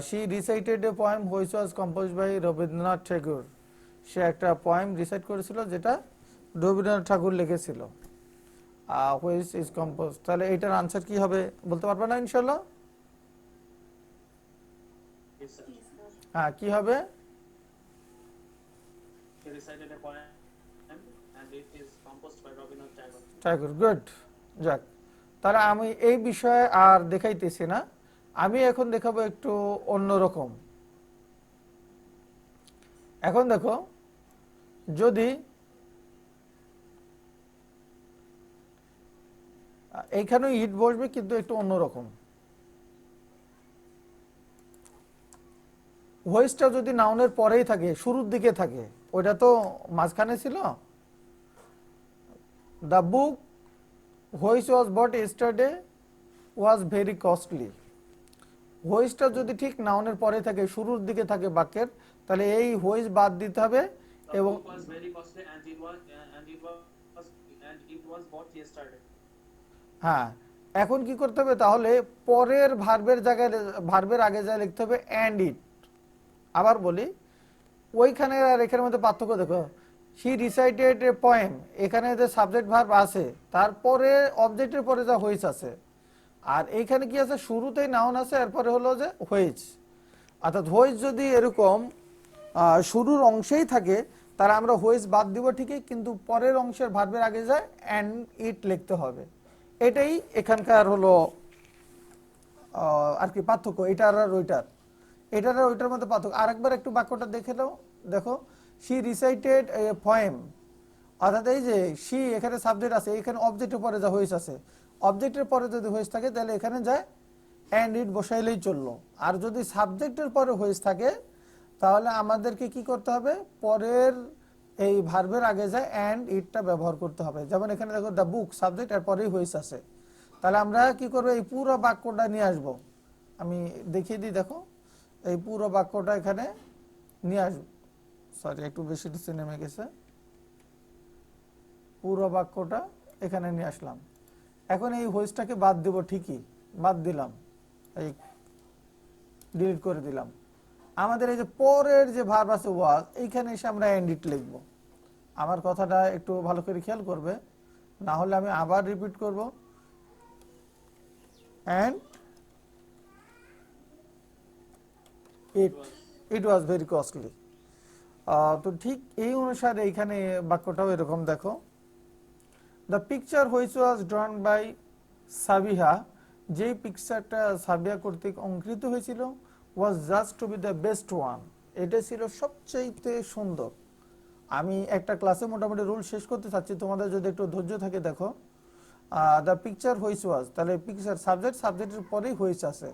she recited a poem which was composed by Rabindranath ঠাকুর। সে একটা পোয়েম রিসাইট করেছিল যেটা রবীন্দ্রনাথ ঠাকুর লিখেছিল, which is composed। তাহলে এটার আনসার কি হবে বলতে পারবে না ইনশাআল্লাহ? Yes, sir. হ্যাঁ, কি হবে? He recited a poem and it is composed by Rabindranath Tagore. Thakur, good. যাক, তাহলে আমি এই বিষয়ে আর দেখাইতেছি না, আমি এখন দেখাবো একটু অন্যরকম। এখন দেখো, যদি এইখানেও ইট বসবে কিন্তু একটু অন্যরকম। ভয়েসটা যদি নাউনের পরেই থাকে, শুরুর দিকে থাকে, ওইটা তো মাঝখানে ছিল। The book which was bought yesterday was very costly. হোইসটা যদি ঠিক নাউনের পরে থাকে, শুরুর দিকে থাকে বাক্যের, তাহলে এই হোইস বাদ দিতে হবে The এবং book was very costly and it was bought yesterday. হ্যাঁ, এখন কি করতে হবে তাহলে, পরের ভার্বের জায়গায়, ভার্বের আগে যায় লিখতে হবে অ্যান্ড ইট। আবার বলি, ওইখানে আর এখানের মধ্যে পার্থক্য দেখো। শি রিসাইটেড এ পোয়েম, এখানে যে সাবজেক্ট ভার্ব আছে তারপরে অবজেক্টের পরে যা হোইস আছে, আর এইখানে কি আছে, শুরুতেই নাউন আছে, এরপরে হলো যে হোইস। অর্থাৎ হোইস যদি এরকম শুরুর অংশেই থাকে তাহলে আমরা হোইস বাদ দিব ঠিকই, কিন্তু পরের অংশের ভার্বের আগে যায় অ্যান্ড ইট লিখতে হবে। এটাই এখানকার হলো আর কি পার্থক্য, এটার আর ওইটার, এটার আর ওইটার মধ্যে পার্থক্য। আরেকবার একটু বাক্যটা দেখে নাও, দেখো, শি রিসাইটেড এ পোয়েম, অর্থাৎ এই যে শি এখানে সাবজেক্ট আছে, এখানে অবজেক্টের পরে যা হোইস আছে, অবজেক্টের পরে যদি হোইস থাকে তাহলে এখানে যায় অ্যান্ড ইট বসাইলেই চললো। আর যদি সাবজেক্টের পরে হোইস থাকে তাহলে আমাদেরকে কি করতে হবে, পরের এই ভার্বের আগে যায় অ্যান্ড ইটটা ব্যবহার করতে হবে। যেমন এখানে দেখো দ্য বুক সাবজেক্ট, এর পরেই হোইস আছে, তাহলে আমরা কি করবো, এই পুরো বাক্যটা নিয়ে আসবো। আমি দেখিয়ে দিই, দেখো এই পুরো বাক্যটা এখানে নিয়ে আসবো। সরি, একটু বেশি নিচে নেমে গেছে। পুরো বাক্যটা এখানে নিয়ে আসলাম। এখন এই হোইসটাকে বাদ দিব, ঠিকই বাদ দিলাম, এই ডিলিট করে দিলাম। আমাদের এই যে পরের যে ভার্ব আছে ওয়াজ, এইখানে এসে আমরা এন্ড ইট লিখব। আমার কথাটা একটু ভালো করে খেয়াল করবে, না হলে আমি আবার রিপিট করব। And it was very costly. তো ঠিক এই অনুসারে এইখানে বাক্যটাও এরকম দেখো, the picture which was drawn by Sabiha, যেই পিকচারটা সাবিয়া কর্তৃক অঙ্কিত হয়েছিল, was just to be the best one, এটা ছিল সবচেয়ে সুন্দর। আমি একটা ক্লাসে মোটামুটি রুল শেষ করতে চাচ্ছি, তোমাদের যদি একটু ধৈর্য থাকে দেখো। দ্য পিকচার হুইচ ওয়াজ, তাহলে পিকচার সাবজেক্ট, সাবজেক্টের পরেই হুইচ আছে,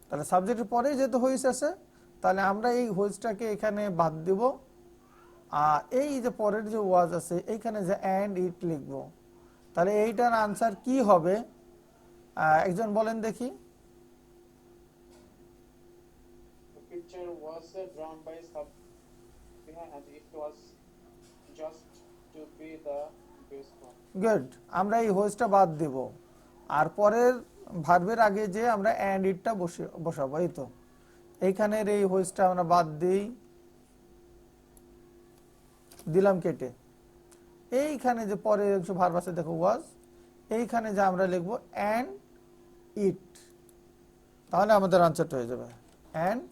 তাহলে সাবজেক্টের পরেই যেহেতু হুইচ আছে তাহলে আমরা এই হুইচটাকে এখানে বাদ দিব। এই যে পরের যে ওয়াজ আছে এইখানে যে অ্যান্ড ইট লিখবো, তাহলে এইটার আনসার কি হবে একজন বলেন দেখি। The picture was drawn by Sabiha and it was just to be the best one. Good, আমরা এই হোইসটা বাদ দিব, আর পরের ভার্বের আগে যে আমরা অ্যান্ড ইটটা বসাবো। এই তো এইখানের এই হোইসটা আমরা বাদ দিলাম কেটে। এইখানে যে পরের অংশ ভার্ব আছে দেখো ওয়াজ, এইখানে যে আমরা লিখবো অ্যান্ড ইট, তাহলে আমাদের আনসারটা হয়ে যাবে অ্যান্ড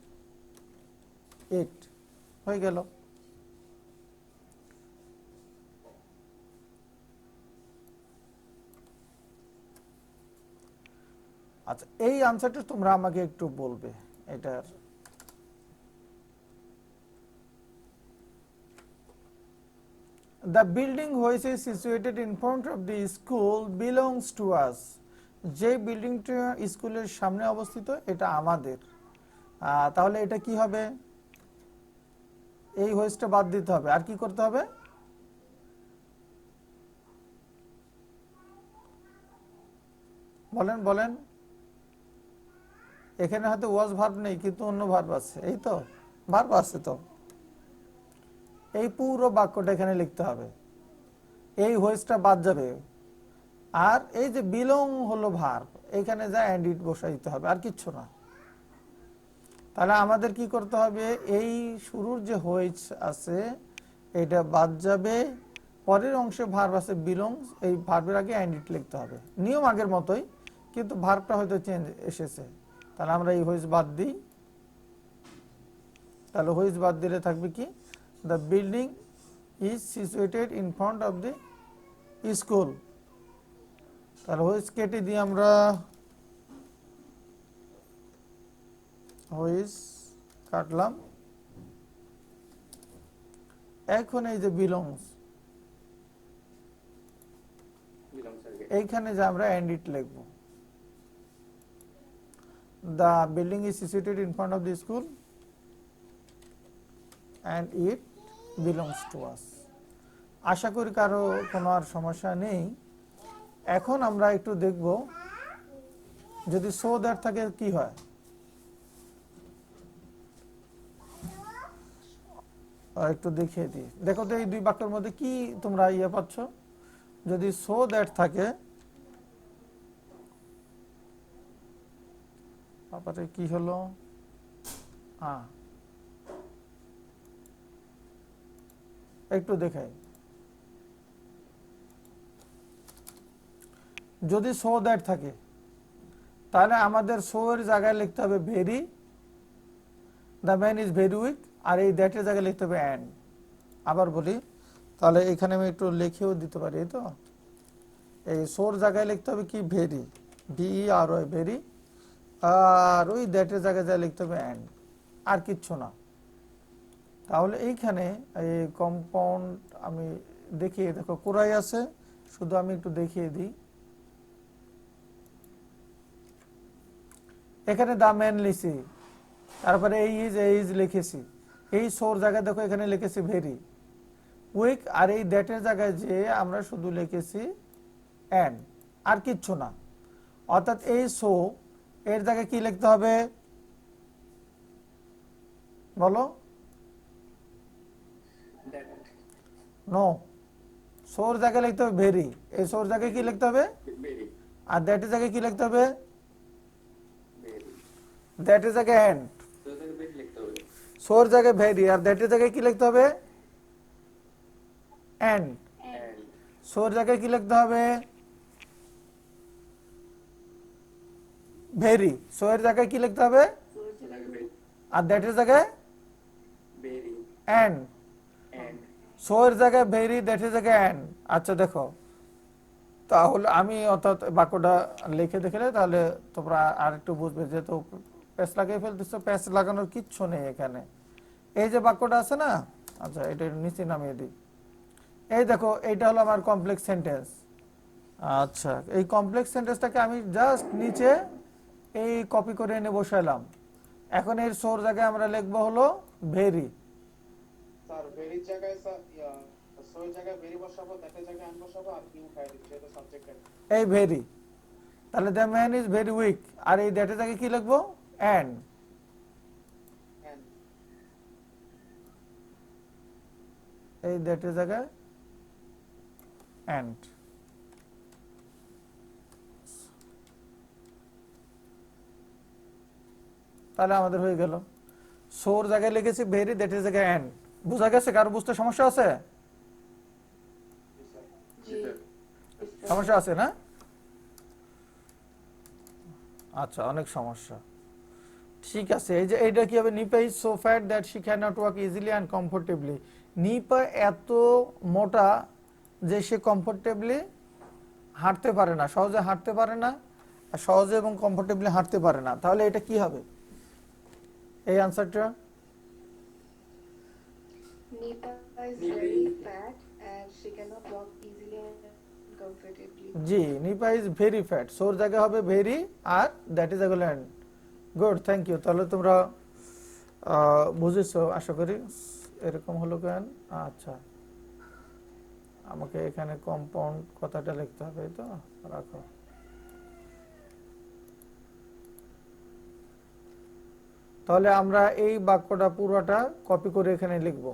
ইট, হয়ে গেল। আচ্ছা, এই আনসারটা তোমরা আমাকে একটু বলবে এটার। The building which is situated in front of the school belongs to us. যে বিল্ডিংটা স্কুলের সামনে অবস্থিত এটা আমাদের, তাহলে এটা কি হবে? এই হোয়েসটা বাদ দিতে হবে। আর কি করতে হবে? বলেন বলেন। এখানে হয়তো ওয়াজ ভার্ব নেই, কিন্তু অন্য ভার্ব আছে। এই তো ভার্ব আছে, তো এই পুরো বাক্যটা এখানে লিখতে হবে। এই হোয়েসটা বাদ যাবে। আর এই যে বিলং হলো ভার্ব, এখানে যা এন্ড ইট বসাইতে হবে, আর কিচ্ছু না। তাহলে আমাদের কি করতে হবে? এই শুরুর যে হোয়েস আছে এটা বাদ যাবে, পরের অংশে ভার্ব আছে বিলংস, এই ভার্বের আগে এন্ড ইট লিখতে হবে। নিয়ম আগের মতোই, কিন্তু ভার্বটা হয়তো চেঞ্জ এসেছে। তাহলে আমরা এই হোয়েস বাদ দিই। তাহলে হোয়েস বাদ দিলে থাকবে কি? The building is situated in front of the school. তাহলে হোয়েস কেটে দিয়ে আমরা হোয়েস কাটলাম। এখন এই যে বিলংস, এইখানে যে আমরা এন্ড ইট লিখব। The building is situated in front of the school and it belongs to us. আশা করি কারো কোনো আর সমস্যা নেই। এখন আমরা একটু দেখব যদি সো দ্যাট থাকে কি হয়। একটু দেখিয়ে দিই, দেখো তো এই দুই বাক্যের মধ্যে কি তোমরা ইয়ে পাচ্ছ। যদি সো দ্যাট থাকে, তারপরে কি হলো? একটু দেখাই। যদি সো দ্যাট থাকে তাহলে আমাদের সো এর জায়গায় লিখতে হবে very, the man is very weak, আর এই দ্যাট এর জায়গায় লিখতে হবে অ্যান্ড। আবার বলি, তাহলে এখানে আমি একটু লিখেও দিতে পারি। তো এই সোর জায়গায় লিখতে হবে কি? Very, VERY, very. আর ওই দ্যাট এর জায়গায় যা লিখতে হবে অ্যান্ড, আর কিচ্ছু না। তাহলে এইখানে এই কম্পাউন্ড আমি দেখিয়ে, দেখো কোরাই আছে, শুধু আমি একটু দেখিয়ে দিই। এখানে দা ম্যান লিখছি, তারপরে এই ইজ লিখেছি। এই সোর জায়গায় দেখো এখানে লিখেছি ভেরি উইক, আর এই দ্যাটের জায়গায় যে আমরা শুধু লিখেছি অ্যান্ড, আর কিচ্ছু না। অর্থাৎ এই সো এর জায়গায় কি লিখতে হবে বলো? নো, সোর জায়গায় লিখতে হবে ভেরি। এই সোর জায়গায় কি লিখতে হবে? আর দ্যাটের জায়গায় কি লিখতে হবে? দ্যাটের জায়গায় অ্যান্ড। সোর জায়গায় ভেরি, আর দ্যাটের জায়গায় কি লিখতে হবে? অ্যান্ড। সোর জায়গায় কি লিখতে হবে? ভেরি। সো এর জায়গায় কি লিখতে হবে? আর দ্যাটের জায়গায় অ্যান্ড। সো এর জায়গায় ভেরি, দ্যাটের জায়গায় অ্যান্ড। আচ্ছা দেখো, তাহলে আমি অর্থাৎ বাক্যটা লিখে দেখলে তাহলে তোমরা আর একটু বুঝবে। যেহেতু প্যাচ লাগিয়ে ফেলতেছো, প্যাচ লাগানোর কিচ্ছু নেই এখানে। এই যে বাক্যটা আছে না, আচ্ছা এটা নিচে নামিয়ে দিই। এই দেখো, এইটা হলো আমার কমপ্লেক্স সেন্টেন্স। আচ্ছা, এই কমপ্লেক্স সেন্টেন্সটাকে আমি জাস্ট নিচে এই কপি করে এনে বসাইলাম। এখন এর সোর জায়গায় আমরা লিখবো হলো ভেরি। স্যার ভেরির জায়গায় সোর জায়গায় ভেরি বসাবো, দ্যাটের জায়গায় অ্যান্ড বসাবো, আর ইউ খাই দিচ্ছি, এটা সাবজেক্ট। এই ভেরি, তাহলে the man is very weak, আর এই দ্যাটের জায়গায় কি লিখবো? অ্যান্ড। এই দ্যাটের জায়গায় অ্যান্ড। তাহলে আমাদের হয়ে গেল। সোর জায়গায় লিখেছি ভেরি, দ্যাটের জায়গায় অ্যান্ড। বুঝা গেছে? কারো বুঝতে সমস্যা আছে? সমস্যা আছে না? আচ্ছা, অনেক সমস্যা। ঠিক আছে, এই যে এইটা কি হবে? Nipa is so fat that she can not walk easily and comfortably. Nipa এত মোটা যে সে কমফোর্টেবলি হাঁটতে পারে না, সহজে হাঁটতে পারে না, সহজে এবং কমফোর্টেবলি হাঁটতে পারে না। তাহলে এটা কি হবে এই আনসারটা? Nipa is very fat and she cannot walk easily and comfortably. জি, নিপা ইজ ভেরি ফ্যাট, সোর জায়গায় হবে ভেরি, আর দ্যাট ইজ এগুলো এন্ড। Good, thank you. তাহলে তোমরা বুঝেছো আশা করি। এরকম হলো কেন? আচ্ছা, আমাকে এখানে কম্পাউন্ড কথাটা লিখতে হবে, তো রাখো। তাহলে আমরা এই বাক্যটা পুরোটা কপি করে এখানে লিখব।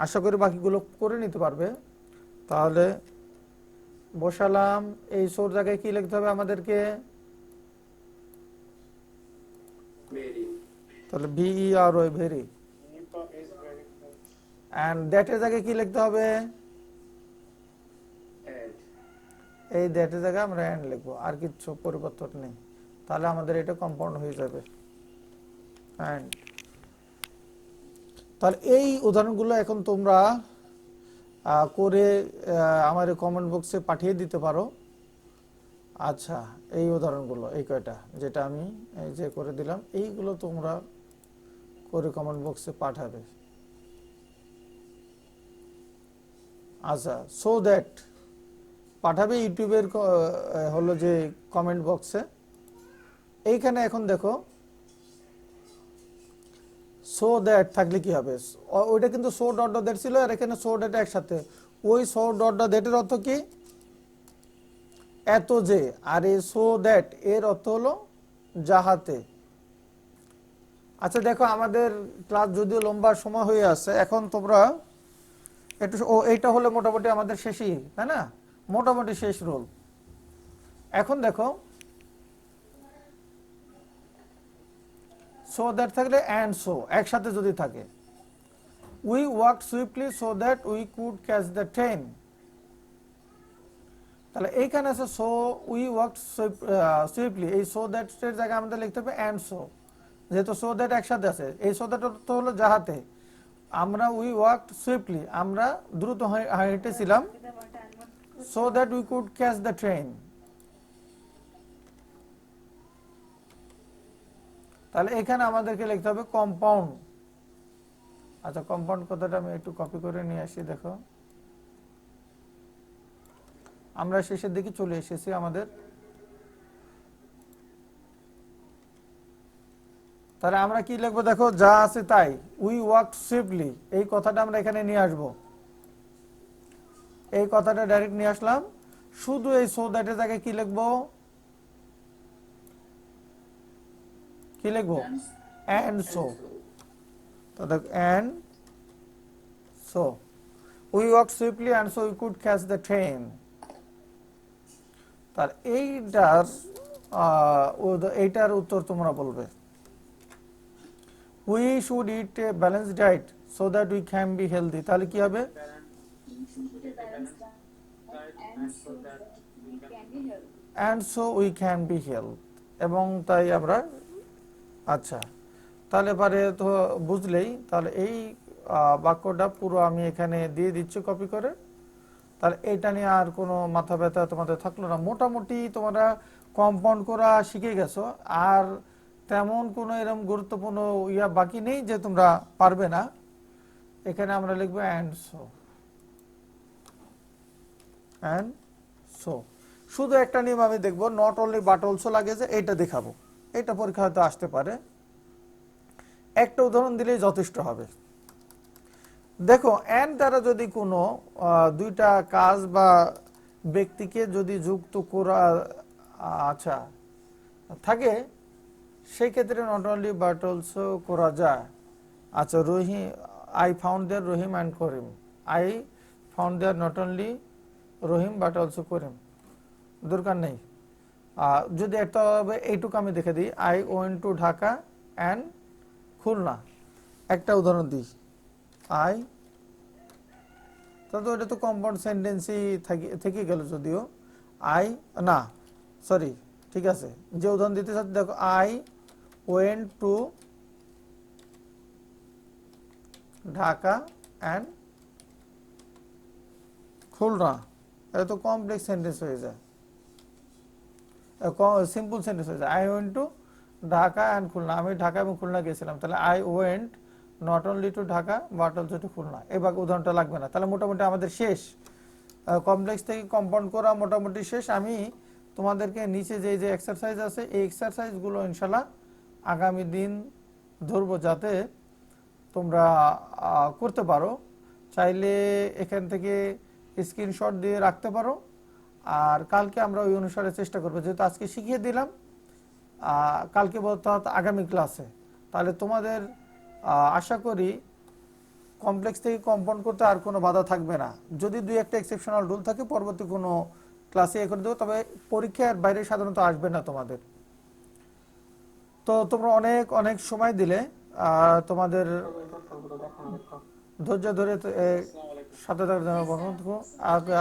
আশা করি বাকিগুলো করে নিতে পারবে। তাহলে বসালাম, এই সোর জায়গায় কি লিখতে হবে আমাদেরকে? তাহলে VERY, very. Nipa is very good. And that এর জায়গায় কি লিখতে হবে? এই দ্যাট এর জায়গায় আমরা এন্ড লিখবো, আর কিছু পরিবর্তন নেই। তাহলে আমাদের এটা কম্পাউন্ড হয়ে যাবে। এন্ড তাহলে এই উদাহরণগুলো এখন তোমরা করে আমার কমেন্ট বক্সে পাঠিয়ে দিতে পারো। আচ্ছা, এই উদাহরণগুলো এই কয়টা যেটা আমি এই যে করে দিলাম, এইগুলো তোমরা করে কমেন্ট বক্সে পাঠাবে। আচ্ছা, সো দ্যাট পাঠাবে ইউটিউবের হলো যে কমেন্ট বক্সে। এইখানে এখন দেখো সো দ্যাট থাকলে কি হবে? ওইটা কিন্তু সো ডট ডট দ্যাট ছিল, আর এখানে সো দ্যাট একসাথে। ওই সো ডট ডট দ্যাটের অর্থ কি? এত যে। আর এই সো দ্যাট এর অর্থ হলো যাহাতে। আচ্ছা দেখো, আমাদের ক্লাস যদিও লম্বা সময় হয়ে আছে, এখন তোমরা একটু এইটা হলে মোটামুটি আমাদের শেষই, তাই না? মোটামুটি শেষ রোল। এখন দেখো, সো দ্যাট থাকলে অ্যান্ড সো একসাথে যদি থাকে, we walked swiftly so that we could catch the train. তাহলে এইখানে আছে সো উই ওয়াকড সুইফটলি, এই সো দ্যাট এর জায়গায় আমাদের লিখতে হবে অ্যান্ড সো, যেহেতু সো দ্যাট একসাথে আছে। এই সো দ্যাট অর্থ হলো যাহাতে। আমরা উই ওয়াকড সুইফটলি, আমরা দ্রুত হেঁটেছিলাম, so that we could catch the train. তাহলে এখানে আমাদেরকে লিখতে হবে কম্পাউন্ড। আচ্ছা, কম্পাউন্ড কথাটা আমি একটু কপি করে নিয়ে আসি। দেখো, আমরা শেষের দিকে চলে এসেছি আমাদের। তাহলে আমরা কি লিখবো? দেখো, যা আছে তাই, উই ওয়াকড সুইফটলি, এই কথাটা আমরা এখানে নিয়ে আসবো। এই কথাটা ডাইরেক্ট নিয়ে আসলাম। শুধু এই সো দ্যাটের জায়গায় কি লিখবো? কি লিখবো? And so. তো দেখো, and so we walked swiftly and so we could catch the train. তার এইটার উত্তর তোমরা বলবে। We should eat A balanced diet so that we can be healthy. তাহলে কি হবে? And so we can be health. এবং তাই আমরা, আচ্ছা তাহলে পারে তো বুঝলেই। তাহলে এই বাক্যটা পুরো আমি এখানে দিয়ে দিচ্ছি কপি করে। তাহলে এটা নিয়ে আর কোনো মাথা ব্যথা তোমাদের থাকলো না। মোটামুটি তোমরা কম্পাউন্ড করা শিখে গেছো, আর তেমন কোনো এরকম গুরুত্বপূর্ণ বাকি নেই যে তোমরা পারবে না। এখানে আমরা লিখবো অ্যান্ড সো, অ্যান্ড সো। শুধু একটা নিয়ম আমি দেখবো, নট অনলি বাট অলসো লাগে যে, এইটা দেখাবো। এটা পরীক্ষা হয়তো আসতে পারে। একটা উদাহরণ দিলেই যথেষ্ট হবে। দেখো, এন্ড দ্বারা যদি কোনো দুইটা কাজ বা ব্যক্তিকে যদি যুক্ত করা আচ্ছা থাকে, সেই ক্ষেত্রে নট অনলি বাট অলসো করা যায়। আচ্ছা, Rahim, I found there Rahim and Karim. I found there not only Rahim but also Karim, দরকার নেই। যদি একটা হবে, এইটুকু আমি দেখে দিই, I went to Dhaka and Khulna. একটা উদাহরণ দিই, আই, তাহলে এটা তো কম্পাউন্ড সেন্টেন্সই থেকে গেল। যদিও আই না, সরি, ঠিক আছে, যে উদাহরণ দিতে চাচ্ছি, দেখো, I went to Dhaka and Khulna. এটা তো কমপ্লেক্স সেন্টেন্স হয়ে যায়, সিম্পল সেন্টেন্স হয়ে যায়। I went to Dhaka and Khulna, আমি ঢাকা এবং খুলনা গিয়েছিলাম। তাহলে I went not only to Dhaka but also to Khulna. এই উদাহরণটা লাগবে না। তাহলে মোটামুটি আমাদের শেষ। কমপ্লেক্স থেকে কম্পাউন্ড করা মোটামুটি শেষ। আমি তোমাদেরকে নিচে যে যে এক্সারসাইজ আছে এই এক্সারসাইজগুলো ইনশাল্লাহ আগামী দিন ধরবো, যাতে তোমরা করতে পারো। চাইলে এখান থেকে স্ক্রিনশট দিয়ে রাখতে পারো, আর কালকে আমরা ওই অনুসারে চেষ্টা করবো, যেহেতু আজকে শিখিয়ে দিলাম কালকে অর্থাৎ আগামী ক্লাসে, তাহলে তোমাদের আশা করি কমপ্লেক্স থেকে কম্পাউন্ড করতে আর কোনো বাধা থাকবে না। যদি দুই একটা এক্সেপশনাল রুল থাকে পরবর্তী কোনো ক্লাসে এ করে দেবো, তবে পরীক্ষার বাইরে সাধারণত আসবে না তোমাদের। তো তোমরা অনেক অনেক সময় দিলে, তোমাদের ধৈর্য ধরে সাথে থাকার জন্য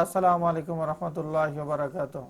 আসসালামু আলাইকুম রহমতুল্লাহ বারাকাতুহু।